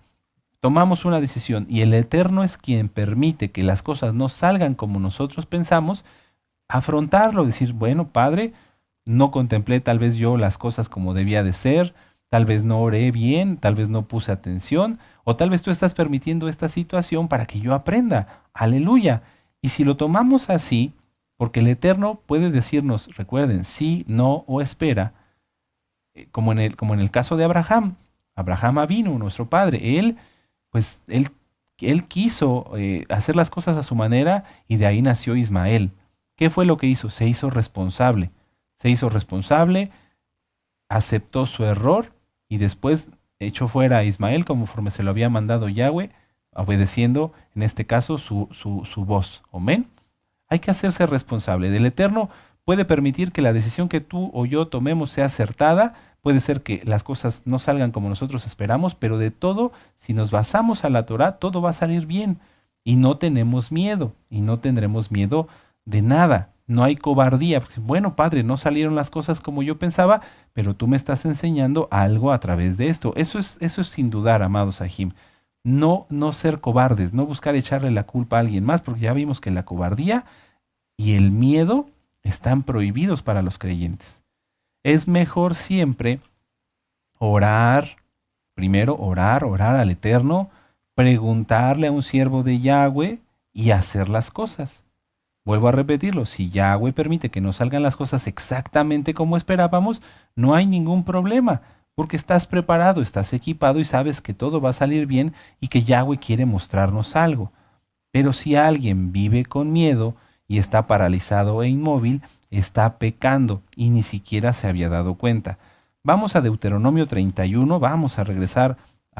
tomamos una decisión y el Eterno es quien permite que las cosas no salgan como nosotros pensamos, afrontarlo, decir, bueno, Padre, no contemplé tal vez yo las cosas como debía de ser, tal vez no oré bien, tal vez no puse atención, o tal vez tú estás permitiendo esta situación para que yo aprenda. Aleluya. Y si lo tomamos así, porque el Eterno puede decirnos, recuerden, sí, no o espera, como en el caso de Abraham. Abraham vino, nuestro padre, él quiso hacer las cosas a su manera y de ahí nació Ismael. ¿Qué fue lo que hizo? Se hizo responsable. Se hizo responsable, aceptó su error y después echó fuera a Ismael conforme se lo había mandado Yahweh, obedeciendo en este caso su voz. Amén. Hay que hacerse responsable. Del Eterno puede permitir que la decisión que tú o yo tomemos sea acertada. Puede ser que las cosas no salgan como nosotros esperamos, pero de todo, si nos basamos a la Torah, todo va a salir bien. Y no tenemos miedo, y no tendremos miedo de nada. No hay cobardía. Porque, bueno, Padre, no salieron las cosas como yo pensaba, pero tú me estás enseñando algo a través de esto. Eso es sin dudar, amados Ahim. No ser cobardes, no buscar echarle la culpa a alguien más, porque ya vimos que la cobardía y el miedo están prohibidos para los creyentes. Es mejor siempre orar, primero orar al Eterno, preguntarle a un siervo de Yahweh y hacer las cosas. Vuelvo a repetirlo, si Yahweh permite que no salgan las cosas exactamente como esperábamos, no hay ningún problema, porque estás preparado, estás equipado y sabes que todo va a salir bien y que Yahweh quiere mostrarnos algo. Pero si alguien vive con miedo y está paralizado e inmóvil, está pecando y ni siquiera se había dado cuenta. Vamos a Deuteronomio 31, vamos a regresar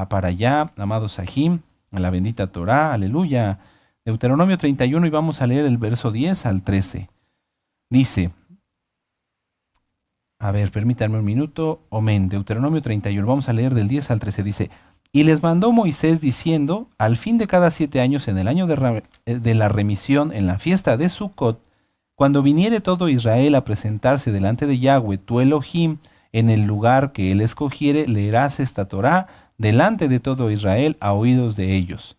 para allá, amados Sahim, a la bendita Torá, aleluya. Deuteronomio 31 y vamos a leer el verso 10 al 13. Dice, a ver, permítanme un minuto, amén, Deuteronomio 31, vamos a leer del 10 al 13, dice, y les mandó Moisés diciendo, al fin de cada 7 años, en el año de la remisión, en la fiesta de Sucot, cuando viniere todo Israel a presentarse delante de Yahweh, tu Elohim, en el lugar que él escogiere, leerás esta Torá delante de todo Israel a oídos de ellos.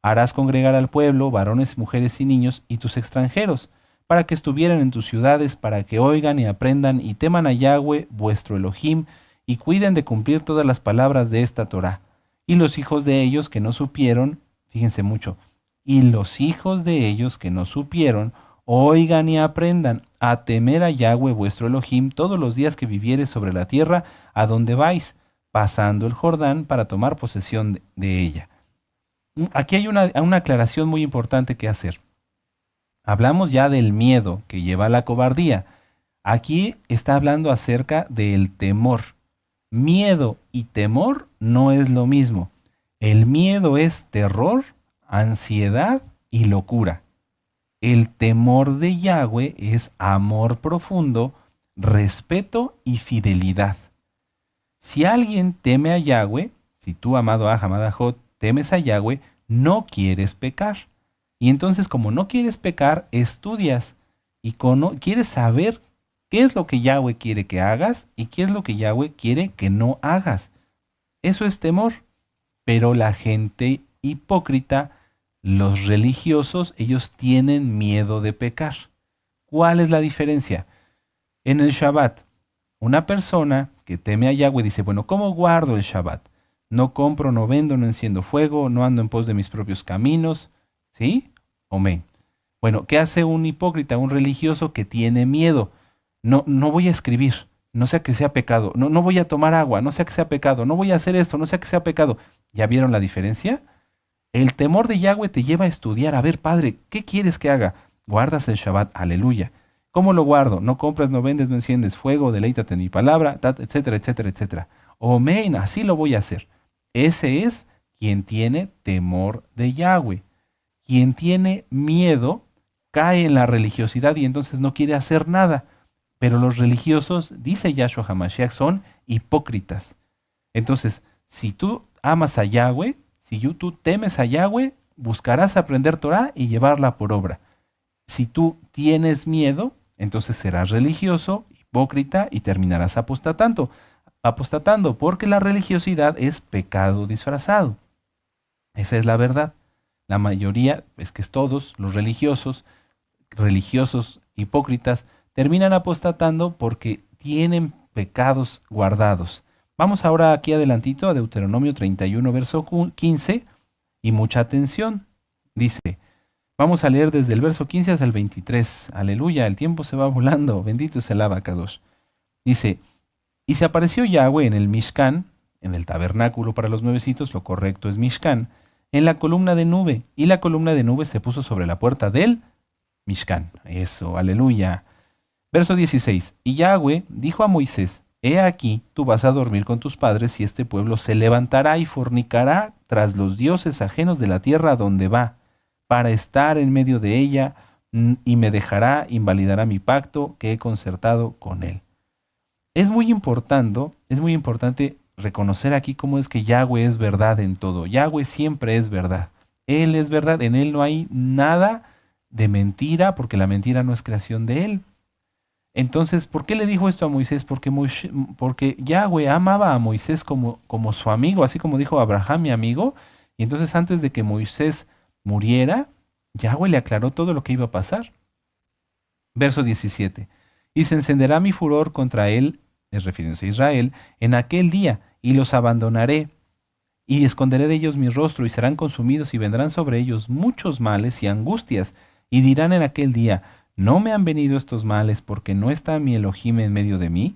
Harás congregar al pueblo, varones, mujeres y niños, y tus extranjeros, para que estuvieran en tus ciudades, para que oigan y aprendan y teman a Yahweh, vuestro Elohim, y cuiden de cumplir todas las palabras de esta Torá. Y los hijos de ellos que no supieron, fíjense mucho, y los hijos de ellos que no supieron, oigan y aprendan a temer a Yahweh vuestro Elohim todos los días que vivieres sobre la tierra a donde vais, pasando el Jordán para tomar posesión de ella. Aquí hay una aclaración muy importante que hacer. Hablamos ya del miedo que lleva a la cobardía. Aquí está hablando acerca del temor. Miedo y temor no es lo mismo. El miedo es terror, ansiedad y locura. El temor de Yahweh es amor profundo, respeto y fidelidad. Si alguien teme a Yahweh, si tú, amado Aj, amada Jot, temes a Yahweh, no quieres pecar. Y entonces, como no quieres pecar, estudias y quieres saber qué es lo que Yahweh quiere que hagas y qué es lo que Yahweh quiere que no hagas. Eso es temor. Pero la gente hipócrita, los religiosos, ellos tienen miedo de pecar. ¿Cuál es la diferencia? En el Shabbat, una persona que teme a Yahweh dice, bueno, ¿cómo guardo el Shabbat? No compro, no vendo, no enciendo fuego, no ando en pos de mis propios caminos. ¿Sí? Amén. Bueno, ¿qué hace un hipócrita, un religioso que tiene miedo? No voy a escribir, no sea que sea pecado. No voy a tomar agua, no sea que sea pecado. No voy a hacer esto, no sea que sea pecado. ¿Ya vieron la diferencia? El temor de Yahweh te lleva a estudiar. A ver, Padre, ¿qué quieres que haga? Guardas el Shabbat, aleluya. ¿Cómo lo guardo? No compras, no vendes, no enciendes fuego, deleítate en mi palabra, etcétera, etcétera, etcétera. Amén, así lo voy a hacer. Ese es quien tiene temor de Yahweh. Quien tiene miedo cae en la religiosidad y entonces no quiere hacer nada. Pero los religiosos, dice Yahshua HaMashiach, son hipócritas. Entonces, si tú amas a Yahweh, si tú temes a Yahweh, buscarás aprender Torah y llevarla por obra. Si tú tienes miedo, entonces serás religioso, hipócrita y terminarás apostatando, porque la religiosidad es pecado disfrazado. Esa es la verdad. La mayoría, es que es todos los religiosos hipócritas, terminan apostatando porque tienen pecados guardados. Vamos ahora aquí adelantito a Deuteronomio 31, verso 15, y mucha atención. Dice, vamos a leer desde el verso 15 hasta el 23. Aleluya, el tiempo se va volando. Bendito es el Abacadosh. Dice, y se apareció Yahweh en el Mishkan, en el tabernáculo para los nuevecitos, lo correcto es Mishkan, en la columna de nube, y la columna de nube se puso sobre la puerta del Mishkan. Eso, aleluya. Verso 16, y Yahweh dijo a Moisés, he aquí, tú vas a dormir con tus padres y este pueblo se levantará y fornicará tras los dioses ajenos de la tierra donde va, para estar en medio de ella, y me dejará, invalidará mi pacto que he concertado con él. Es muy importante reconocer aquí cómo es que Yahweh es verdad en todo. Yahweh siempre es verdad. Él es verdad, en él no hay nada de mentira, porque la mentira no es creación de él. Entonces, ¿por qué le dijo esto a Moisés? Porque Yahweh amaba a Moisés como su amigo, así como dijo Abraham, mi amigo. Y entonces antes de que Moisés muriera, Yahweh le aclaró todo lo que iba a pasar. Verso 17. Y se encenderá mi furor contra él, es refiriéndose a Israel, en aquel día, y los abandonaré, y esconderé de ellos mi rostro, y serán consumidos, y vendrán sobre ellos muchos males y angustias, y dirán en aquel día, ¿no me han venido estos males porque no está mi Elohim en medio de mí?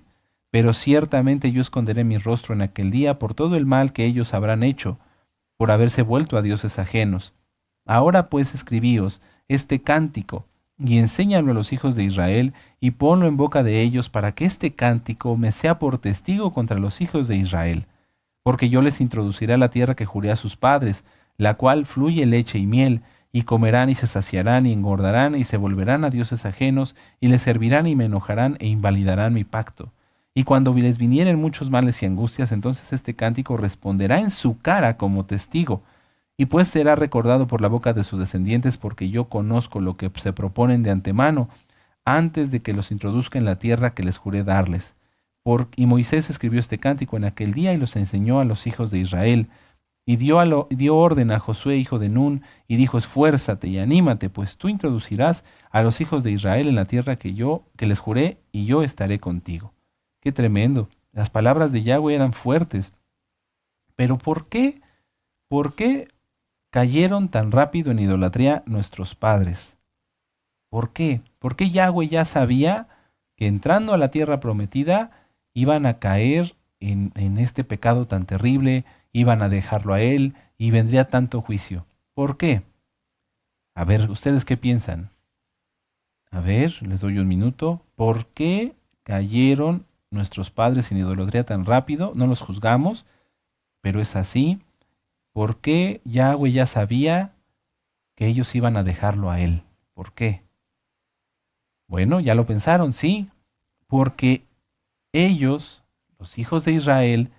Pero ciertamente yo esconderé mi rostro en aquel día por todo el mal que ellos habrán hecho, por haberse vuelto a dioses ajenos. Ahora pues escribíos este cántico, y enséñalo a los hijos de Israel, y ponlo en boca de ellos, para que este cántico me sea por testigo contra los hijos de Israel. porque yo les introduciré a la tierra que juré a sus padres, la cual fluye leche y miel, y comerán y se saciarán y engordarán y se volverán a dioses ajenos, y les servirán y me enojarán e invalidarán mi pacto. Y cuando les vinieren muchos males y angustias, entonces este cántico responderá en su cara como testigo, y pues será recordado por la boca de sus descendientes, porque yo conozco lo que se proponen de antemano, antes de que los introduzca en la tierra que les juré darles. Y Moisés escribió este cántico en aquel día y los enseñó a los hijos de Israel. Y dio orden a Josué, hijo de Nun, y dijo, esfuérzate y anímate, pues tú introducirás a los hijos de Israel en la tierra que les juré, y yo estaré contigo. Qué tremendo. Las palabras de Yahweh eran fuertes. Pero ¿por qué? ¿Por qué cayeron tan rápido en idolatría nuestros padres? ¿Por qué? ¿Por qué Yahweh ya sabía que entrando a la tierra prometida iban a caer en este pecado tan terrible, iban a dejarlo a él y vendría tanto juicio? ¿Por qué? A ver, ¿ustedes qué piensan? A ver, les doy un minuto. ¿Por qué cayeron nuestros padres en idolatría tan rápido? No los juzgamos, pero es así. ¿Por qué Yahweh ya sabía que ellos iban a dejarlo a él? ¿Por qué? Bueno, ya lo pensaron, sí, porque ellos, los hijos de Israel,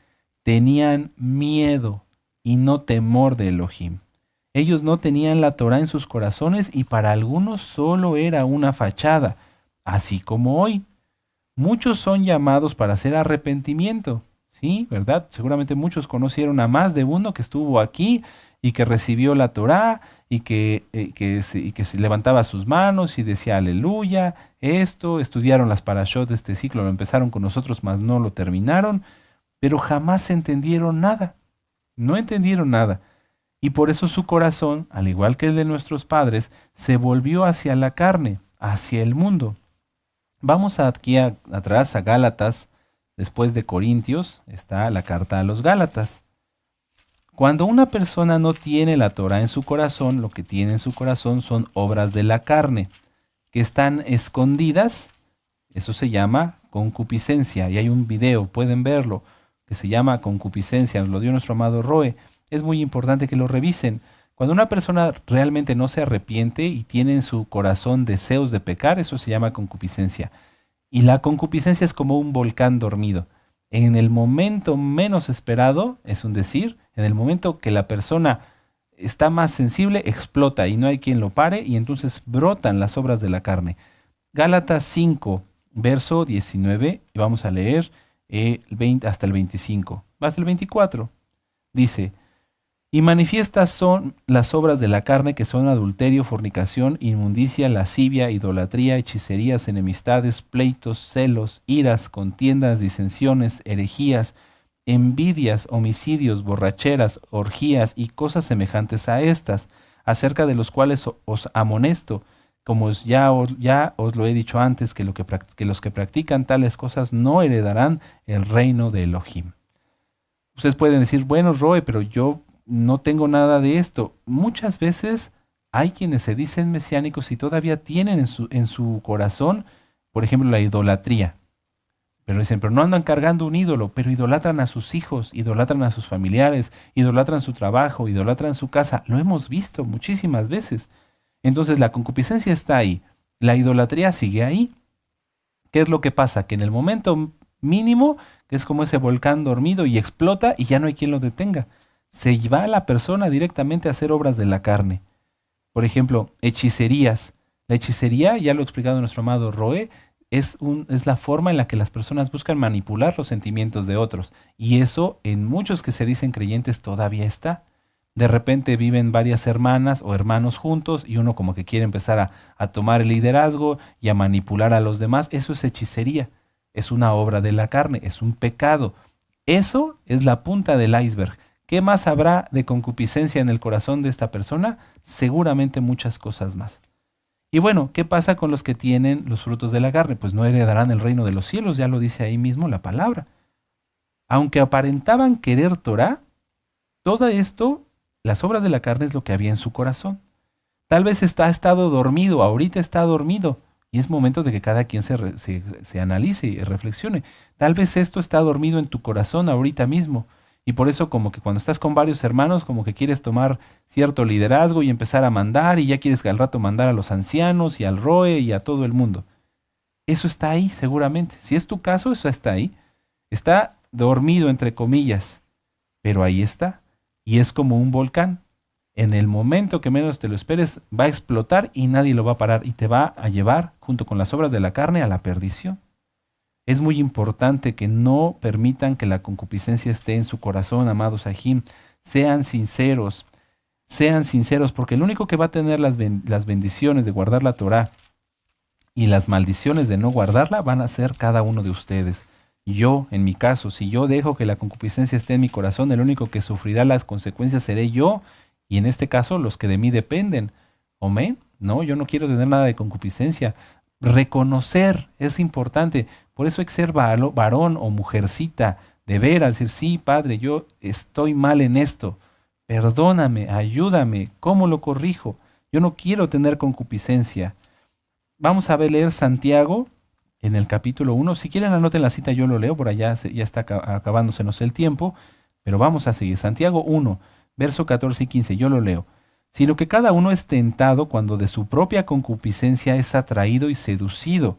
tenían miedo y no temor de Elohim. Ellos no tenían la Torá en sus corazones y para algunos solo era una fachada, así como hoy. Muchos son llamados para hacer arrepentimiento, ¿sí? ¿Verdad? Seguramente muchos conocieron a más de uno que estuvo aquí y que recibió la Torá y que se levantaba sus manos y decía aleluya, estudiaron las parashot de este ciclo, lo empezaron con nosotros, mas no lo terminaron, pero jamás entendieron nada, no entendieron nada. Y por eso su corazón, al igual que el de nuestros padres, se volvió hacia la carne, hacia el mundo. Vamos aquí atrás a Gálatas, después de Corintios, está la carta a los Gálatas. Cuando una persona no tiene la Torá en su corazón, lo que tiene en su corazón son obras de la carne, que están escondidas. Eso se llama concupiscencia, y hay un video, pueden verlo, que se llama concupiscencia, nos lo dio nuestro amado Roe. Es muy importante que lo revisen. Cuando una persona realmente no se arrepiente y tiene en su corazón deseos de pecar, eso se llama concupiscencia. Y la concupiscencia es como un volcán dormido. En el momento menos esperado, es un decir, en el momento que la persona está más sensible, explota y no hay quien lo pare y entonces brotan las obras de la carne. Gálatas 5, verso 19, y vamos a leer hasta el 25, hasta el 24. Dice, y manifiestas son las obras de la carne, que son adulterio, fornicación, inmundicia, lascivia, idolatría, hechicerías, enemistades, pleitos, celos, iras, contiendas, disensiones, herejías, envidias, homicidios, borracheras, orgías y cosas semejantes a estas, acerca de los cuales os amonesto, como ya os lo he dicho antes, que los que practican tales cosas no heredarán el reino de Elohim. Ustedes pueden decir, bueno, Roe, pero yo no tengo nada de esto. Muchas veces hay quienes se dicen mesiánicos y todavía tienen en su corazón, por ejemplo, la idolatría. Pero dicen, pero no andan cargando un ídolo, pero idolatran a sus hijos, idolatran a sus familiares, idolatran su trabajo, idolatran su casa. Lo hemos visto muchísimas veces. Entonces la concupiscencia está ahí, la idolatría sigue ahí. ¿Qué es lo que pasa? Que en el momento mínimo, que es como ese volcán dormido y explota y ya no hay quien lo detenga. Se va a la persona directamente a hacer obras de la carne. Por ejemplo, hechicerías. La hechicería, ya lo ha explicado nuestro amado Roe, es la forma en la que las personas buscan manipular los sentimientos de otros. Y eso en muchos que se dicen creyentes todavía está. De repente viven varias hermanas o hermanos juntos y uno como que quiere empezar a tomar el liderazgo y a manipular a los demás. Eso es hechicería. Es una obra de la carne, es un pecado. Eso es la punta del iceberg. ¿Qué más habrá de concupiscencia en el corazón de esta persona? Seguramente muchas cosas más. Y bueno, ¿qué pasa con los que tienen los frutos de la carne? Pues no heredarán el reino de los cielos, ya lo dice ahí mismo la palabra. Aunque aparentaban querer Torá, todo esto, las obras de la carne es lo que había en su corazón. Tal vez ha estado dormido, ahorita está dormido, y es momento de que cada quien se analice y reflexione. Tal vez esto está dormido en tu corazón ahorita mismo, Y por eso como que cuando estás con varios hermanos, como que quieres tomar cierto liderazgo y empezar a mandar, y ya quieres que al rato mandar a los ancianos y al ROE y a todo el mundo. Eso está ahí seguramente. Si es tu caso, eso está ahí. Está dormido entre comillas, pero ahí está. Y es como un volcán. En el momento que menos te lo esperes, va a explotar y nadie lo va a parar y te va a llevar, junto con las obras de la carne, a la perdición. Es muy importante que no permitan que la concupiscencia esté en su corazón, amados Sahim. Sean sinceros, porque el único que va a tener las bendiciones de guardar la Torá y las maldiciones de no guardarla van a ser cada uno de ustedes. Yo, en mi caso, si yo dejo que la concupiscencia esté en mi corazón, el único que sufrirá las consecuencias seré yo, y en este caso los que de mí dependen. Amén. No, yo no quiero tener nada de concupiscencia. Reconocer es importante. Por eso hay que ser varón o mujercita, de veras, decir, sí, Padre, yo estoy mal en esto. Perdóname, ayúdame, ¿cómo lo corrijo? Yo no quiero tener concupiscencia. Vamos a ver, leer Santiago en el capítulo 1. Si quieren anoten la cita, yo lo leo, por allá ya está acabándosenos el tiempo, pero vamos a seguir. Santiago 1, verso 14 y 15, yo lo leo. Sino que cada uno es tentado cuando de su propia concupiscencia es atraído y seducido.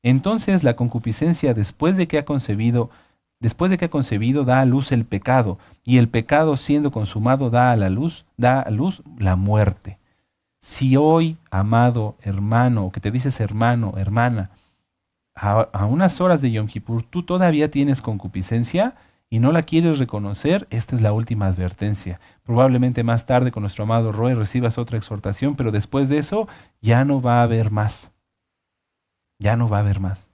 Entonces la concupiscencia después de que ha concebido, da a luz el pecado, y el pecado siendo consumado da a luz la muerte. Si hoy, amado hermano, o que te dices hermano, hermana, a unas horas de Yom Kippur tú todavía tienes concupiscencia y no la quieres reconocer, esta es la última advertencia. Probablemente más tarde con nuestro amado Roy recibas otra exhortación, pero después de eso ya no va a haber más. Ya no va a haber más.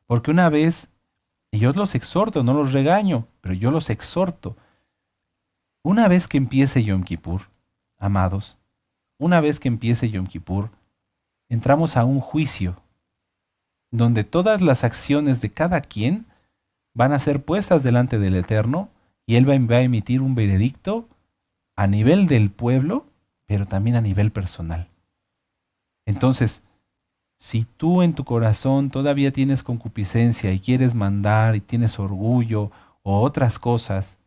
Porque una vez, y yo los exhorto, no los regaño, pero yo los exhorto. Una vez que empiece Yom Kippur, amados, una vez que empiece Yom Kippur, entramos a un juicio donde todas las acciones de cada quien van a ser puestas delante del Eterno y Él va a emitir un veredicto a nivel del pueblo, pero también a nivel personal. Entonces, si tú en tu corazón todavía tienes concupiscencia y quieres mandar y tienes orgullo o otras cosas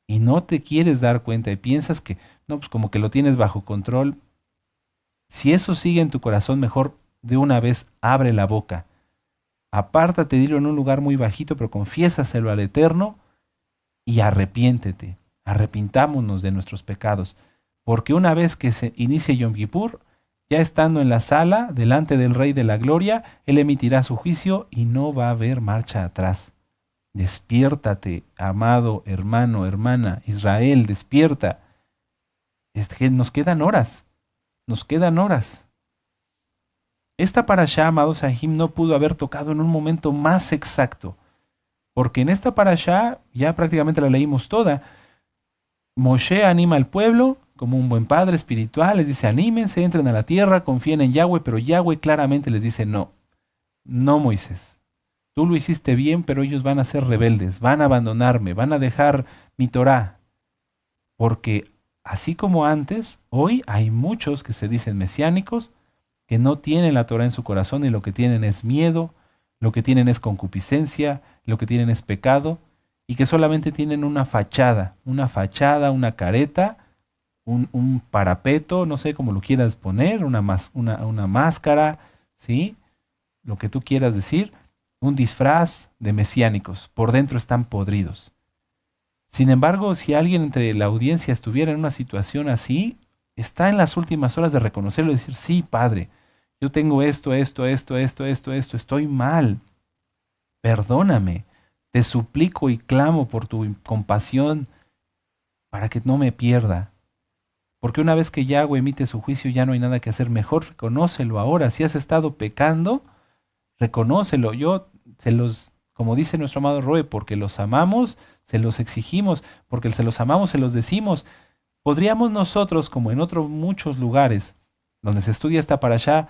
y no te quieres dar cuenta y piensas que, no, pues como que lo tienes bajo control, si eso sigue en tu corazón, mejor de una vez abre la boca. Apártate, dilo en un lugar muy bajito, pero confiésaselo al Eterno y arrepiéntete. Arrepintámonos de nuestros pecados. Porque una vez que se inicie Yom Kippur, ya estando en la sala, delante del Rey de la Gloria, Él emitirá su juicio y no va a haber marcha atrás. Despiértate, amado hermano, hermana, Israel, despierta. Es que nos quedan horas. Nos quedan horas. Esta parashá, amados Sahim, no pudo haber tocado en un momento más exacto, porque en esta parashá ya prácticamente la leímos toda. Moshe anima al pueblo como un buen padre espiritual, les dice anímense, entren a la tierra, confíen en Yahweh, pero Yahweh claramente les dice no, no Moisés, tú lo hiciste bien, pero ellos van a ser rebeldes, van a abandonarme, van a dejar mi Torá, porque así como antes, hoy hay muchos que se dicen mesiánicos, que no tienen la Torah en su corazón y lo que tienen es miedo, lo que tienen es concupiscencia, lo que tienen es pecado y que solamente tienen una fachada, una careta, un parapeto, no sé cómo lo quieras poner, una máscara, ¿sí? Lo que tú quieras decir, un disfraz de mesiánicos, por dentro están podridos. Sin embargo, si alguien entre la audiencia estuviera en una situación así, está en las últimas horas de reconocerlo y decir, sí, Padre, yo tengo esto, estoy mal. Perdóname, te suplico y clamo por tu compasión para que no me pierda. Porque una vez que Yahweh emite su juicio ya no hay nada que hacer. Mejor reconócelo ahora. Si has estado pecando, reconócelo. Como dice nuestro amado Roe, porque los amamos, se los exigimos, porque se los amamos, se los decimos. Podríamos nosotros, como en otros muchos lugares donde se estudia esta parashá,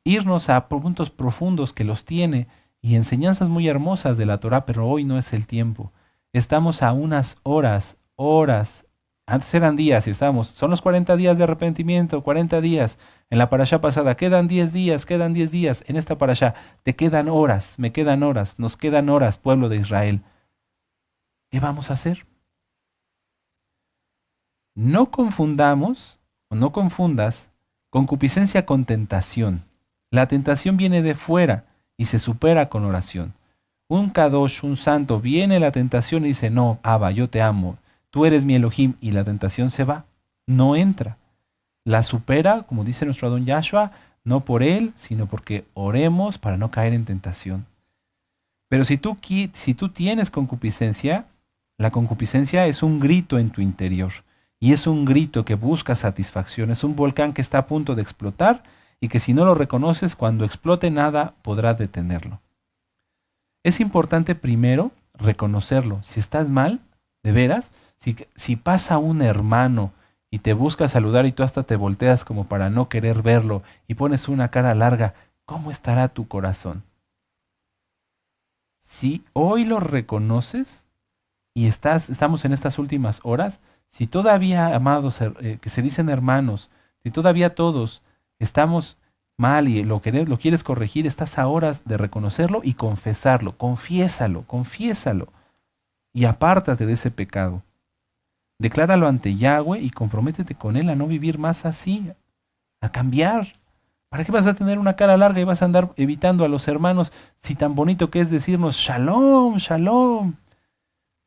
irnos a puntos profundos que los tiene y enseñanzas muy hermosas de la Torá, pero hoy no es el tiempo. Estamos a unas horas, antes eran días y son los 40 días de arrepentimiento, 40 días. En la parashá pasada quedan 10 días, en esta parashá te quedan horas, me quedan horas, nos quedan horas, pueblo de Israel. ¿Qué vamos a hacer? No confundamos o no confundas concupiscencia con tentación. La tentación viene de fuera y se supera con oración. Un kadosh, un santo, viene la tentación y dice, no, Abba, yo te amo, tú eres mi Elohim, y la tentación se va, no entra. La supera, como dice nuestro Adón Yahshua, no por él, sino porque oremos para no caer en tentación. Pero si tú tienes concupiscencia, la concupiscencia es un grito en tu interior. Y es un grito que busca satisfacción. Es un volcán que está a punto de explotar y que si no lo reconoces, cuando explote nada podrá detenerlo. Es importante primero reconocerlo. Si estás mal, de veras, si pasa un hermano y te busca saludar y tú hasta te volteas como para no querer verlo y pones una cara larga, ¿cómo estará tu corazón? Si hoy lo reconoces y estamos en estas últimas horas, si todavía, amados, que se dicen hermanos, si todavía todos estamos mal y lo quieres corregir, estás a horas de reconocerlo y confesarlo. Confiésalo y apártate de ese pecado. Decláralo ante Yahweh y comprométete con él a no vivir más así, a cambiar. ¿Para qué vas a tener una cara larga y vas a andar evitando a los hermanos si tan bonito que es decirnos shalom, shalom?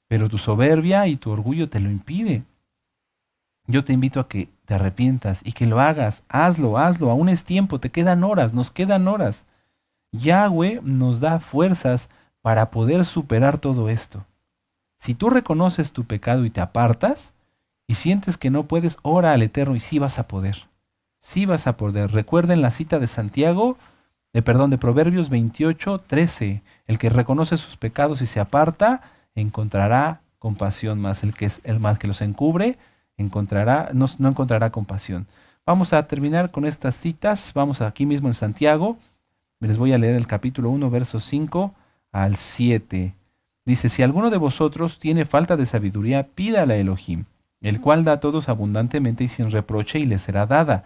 Pero tu soberbia y tu orgullo te lo impide. Yo te invito a que te arrepientas y que lo hagas. Hazlo, aún es tiempo, te quedan horas, nos quedan horas. Yahweh nos da fuerzas para poder superar todo esto. Si tú reconoces tu pecado y te apartas y sientes que no puedes, ora al Eterno y sí vas a poder. Sí vas a poder. Recuerden la cita de de Proverbios 28:13. El que reconoce sus pecados y se aparta, encontrará compasión, más el más que los encubre, no encontrará compasión. Vamos a terminar con estas citas. Vamos aquí mismo en Santiago. Les voy a leer el capítulo 1, versos 5 al 7. Dice, si alguno de vosotros tiene falta de sabiduría, pídala a Elohim, el cual da a todos abundantemente y sin reproche y le será dada.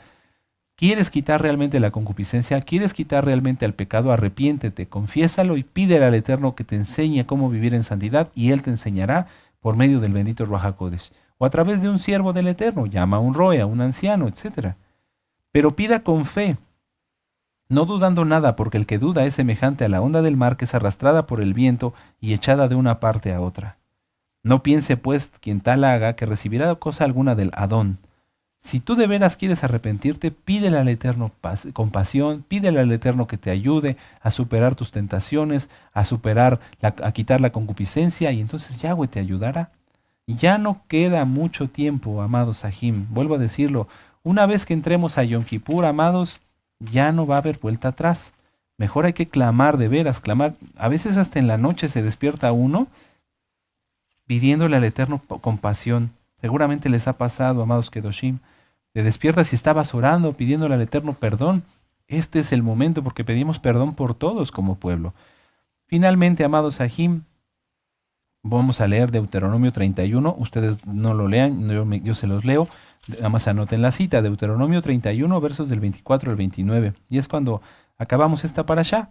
¿Quieres quitar realmente la concupiscencia? ¿Quieres quitar realmente el pecado? Arrepiéntete, confiésalo y pídele al Eterno que te enseñe cómo vivir en santidad y Él te enseñará por medio del bendito Ruach HaKodesh o a través de un siervo del Eterno, llama a un roe, a un anciano, etc. Pero pida con fe, no dudando nada, porque el que duda es semejante a la onda del mar que es arrastrada por el viento y echada de una parte a otra. No piense pues quien tal haga que recibirá cosa alguna del Adón. Si tú de veras quieres arrepentirte, pídele al Eterno compasión, pídele al Eterno que te ayude a superar tus tentaciones, a quitar la concupiscencia, y entonces Yahweh te ayudará. Ya no queda mucho tiempo, amados Sahim. Vuelvo a decirlo, una vez que entremos a Yom Kippur, amados, ya no va a haber vuelta atrás. Mejor hay que clamar de veras, clamar. A veces hasta en la noche se despierta uno pidiéndole al Eterno compasión. Seguramente les ha pasado, amados Kedoshim. Te despiertas y estabas orando, pidiéndole al Eterno perdón. Este es el momento porque pedimos perdón por todos como pueblo. Finalmente, amados Sahim, vamos a leer Deuteronomio 31. Ustedes no lo lean, yo se los leo. Nada más anoten la cita, Deuteronomio 31, versos del 24 al 29. Y es cuando acabamos esta parashá.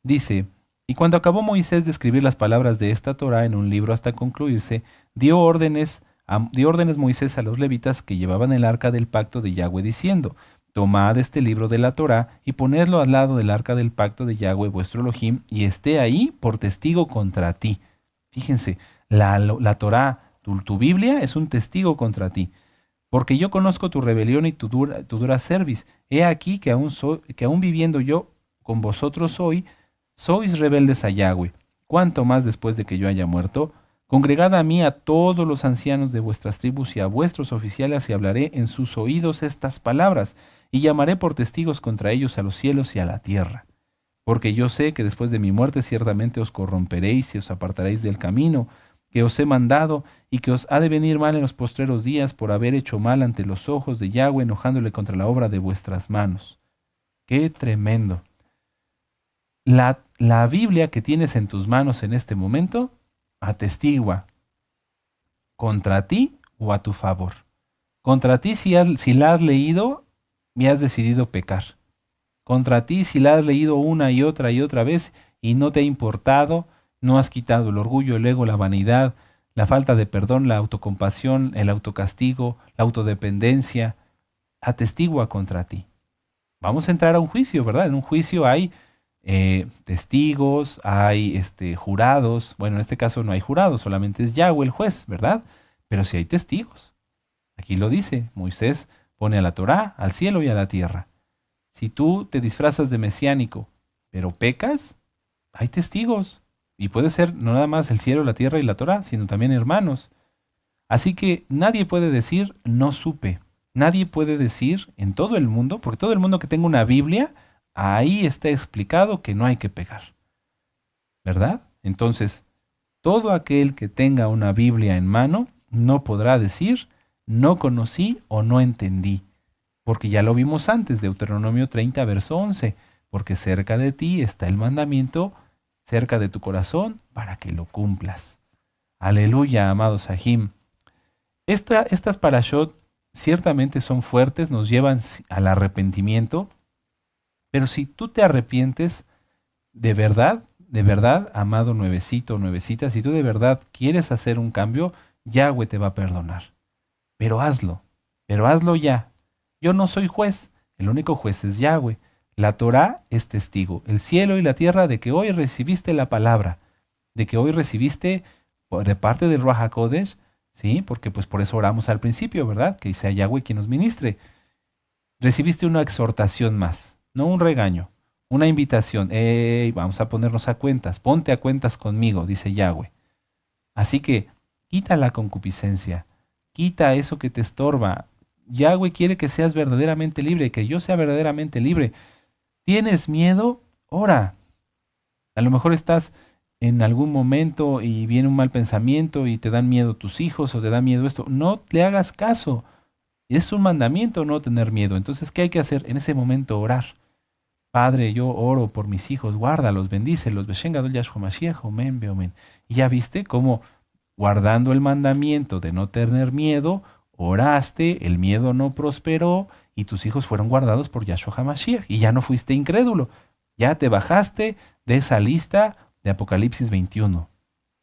Dice, y cuando acabó Moisés de escribir las palabras de esta Torá en un libro hasta concluirse, dio órdenes Moisés a los levitas que llevaban el arca del pacto de Yahweh, diciendo, tomad este libro de la Torá y ponedlo al lado del arca del pacto de Yahweh vuestro Elohim, y esté ahí por testigo contra ti. Fíjense, la Torá, tu Biblia es un testigo contra ti. Porque yo conozco tu rebelión y tu dura cerviz. He aquí que aún viviendo yo con vosotros hoy, sois rebeldes a Yahweh. ¿Cuánto más después de que yo haya muerto? Congregad a mí a todos los ancianos de vuestras tribus y a vuestros oficiales, y hablaré en sus oídos estas palabras, y llamaré por testigos contra ellos a los cielos y a la tierra. Porque yo sé que después de mi muerte ciertamente os corromperéis y os apartaréis del camino que os he mandado, y que os ha de venir mal en los postreros días por haber hecho mal ante los ojos de Yahweh, enojándole contra la obra de vuestras manos. ¡Qué tremendo! La Biblia que tienes en tus manos en este momento atestigua contra ti o a tu favor. Contra ti si la has leído y has decidido pecar. Contra ti si la has leído una y otra vez y no te ha importado, no has quitado el orgullo, el ego, la vanidad, la falta de perdón, la autocompasión, el autocastigo, la autodependencia, atestigua contra ti. Vamos a entrar a un juicio, ¿verdad? En un juicio hay testigos, hay jurados. Bueno, en este caso no hay jurados, solamente es Yahweh el juez, ¿verdad? Pero sí hay testigos. Aquí lo dice, Moisés pone a la Torá, al cielo y a la tierra. Si tú te disfrazas de mesiánico, pero pecas, hay testigos. Y puede ser no nada más el cielo, la tierra y la Torá, sino también hermanos. Así que nadie puede decir no supe. Nadie puede decir en todo el mundo, porque todo el mundo que tenga una Biblia, ahí está explicado que no hay que pecar. ¿Verdad? Entonces, todo aquel que tenga una Biblia en mano no podrá decir no conocí o no entendí. Porque ya lo vimos antes, Deuteronomio 30, verso 11. Porque cerca de ti está el mandamiento, cerca de tu corazón, para que lo cumplas. Aleluya, amados Sahim. Estas parashot ciertamente son fuertes, nos llevan al arrepentimiento, pero si tú te arrepientes de verdad, amado nuevecito o nuevecita, si tú de verdad quieres hacer un cambio, Yahweh te va a perdonar. Pero hazlo ya. Yo no soy juez, el único juez es Yahweh. La Torá es testigo, el cielo y la tierra, de que hoy recibiste la palabra, de que hoy recibiste de parte del Ruach HaKodesh, ¿sí? Porque pues por eso oramos al principio, ¿verdad? Que sea Yahweh quien nos ministre. Recibiste una exhortación más, no un regaño, una invitación. ¡Ey! Vamos a ponernos a cuentas, ponte a cuentas conmigo, dice Yahweh. Así que quita la concupiscencia, quita eso que te estorba. Yahweh quiere que seas verdaderamente libre, que yo sea verdaderamente libre. ¿Tienes miedo? Ora. A lo mejor estás en algún momento y viene un mal pensamiento y te dan miedo tus hijos o te da miedo esto. No le hagas caso. Es un mandamiento no tener miedo. Entonces, ¿qué hay que hacer? En ese momento orar. Padre, yo oro por mis hijos, guárdalos, bendícelos. Beshengadol Yahshua Mashiach, omen, beomen. Y ya viste cómo guardando el mandamiento de no tener miedo, oraste, el miedo no prosperó y tus hijos fueron guardados por Yahshua HaMashiach. Y ya no fuiste incrédulo. Ya te bajaste de esa lista de Apocalipsis 21.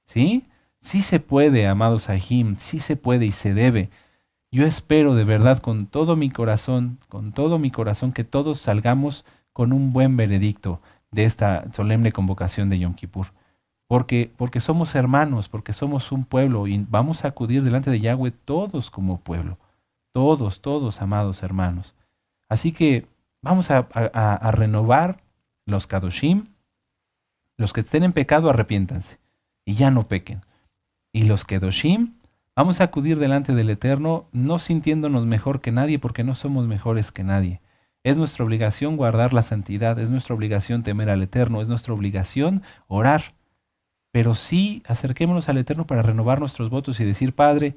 ¿Sí? Sí se puede, amados Sahim, sí se puede y se debe. Yo espero de verdad con todo mi corazón, que todos salgamos con un buen veredicto de esta solemne convocación de Yom Kippur. Porque somos hermanos, porque somos un pueblo y vamos a acudir delante de Yahweh todos como pueblo. Todos, amados hermanos. Así que vamos a renovar los Kadoshim. Los que estén en pecado, arrepiéntanse y ya no pequen. Y los Kedoshim, vamos a acudir delante del Eterno, no sintiéndonos mejor que nadie, porque no somos mejores que nadie. Es nuestra obligación guardar la santidad, es nuestra obligación temer al Eterno, es nuestra obligación orar. Pero sí, acerquémonos al Eterno para renovar nuestros votos y decir, Padre,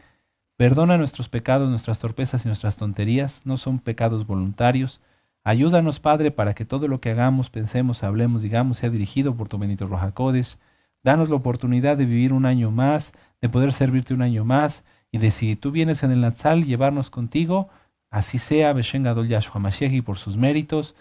perdona nuestros pecados, nuestras torpezas y nuestras tonterías, no son pecados voluntarios. Ayúdanos, Padre, para que todo lo que hagamos, pensemos, hablemos, digamos, sea dirigido por tu bendito Ruach HaKodesh. Danos la oportunidad de vivir un año más, de poder servirte un año más, y de si tú vienes en el Natsal, llevarnos contigo, así sea, Beshen Gadol Yahshua Mashiach, y por sus méritos,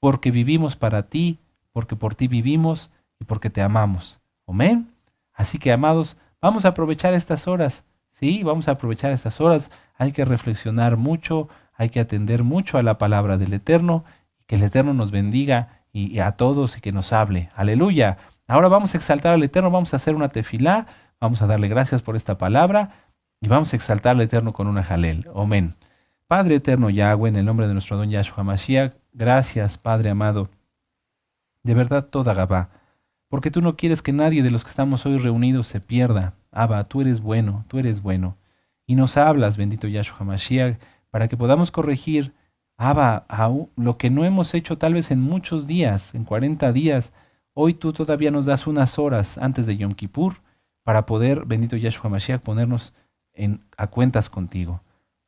porque vivimos para ti, porque por ti vivimos y porque te amamos. Amén. Así que, amados, vamos a aprovechar estas horas, ¿sí? Vamos a aprovechar estas horas. Hay que reflexionar mucho, hay que atender mucho a la palabra del Eterno, y que el Eterno nos bendiga y a todos y que nos hable. Aleluya. Ahora vamos a exaltar al Eterno, vamos a hacer una tefilá, vamos a darle gracias por esta palabra y vamos a exaltar al Eterno con una jalel. Amén. Padre eterno Yahweh, en el nombre de nuestro don Yahshua Mashiach, gracias, Padre amado. De verdad, toda Gabá, porque tú no quieres que nadie de los que estamos hoy reunidos se pierda. Abba, tú eres bueno, y nos hablas, bendito Yahshua Mashiach, para que podamos corregir, Abba, lo que no hemos hecho tal vez en muchos días, en 40 días. Hoy tú todavía nos das unas horas antes de Yom Kippur para poder, bendito Yahshua Mashiach, ponernos a cuentas contigo.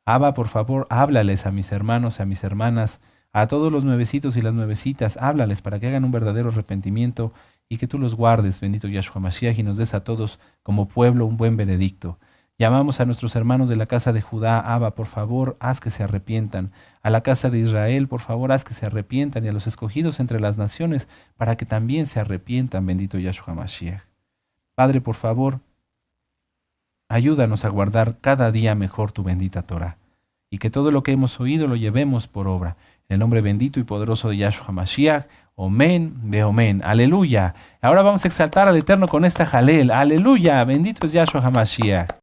Abba, por favor, háblales a mis hermanos, a mis hermanas, a todos los nuevecitos y las nuevecitas, háblales para que hagan un verdadero arrepentimiento y que tú los guardes, bendito Yahshua Mashiach, y nos des a todos como pueblo un buen veredicto. Llamamos a nuestros hermanos de la casa de Judá, Abba, por favor, haz que se arrepientan. A la casa de Israel, por favor, haz que se arrepientan. Y a los escogidos entre las naciones, para que también se arrepientan, bendito Yahshua Mashiach. Padre, por favor, ayúdanos a guardar cada día mejor tu bendita Torah, y que todo lo que hemos oído lo llevemos por obra. En el nombre bendito y poderoso de Yahshua Mashiach, Omen, Beomen, aleluya. Ahora vamos a exaltar al Eterno con esta jalel, aleluya, bendito es Yahshua Mashiach.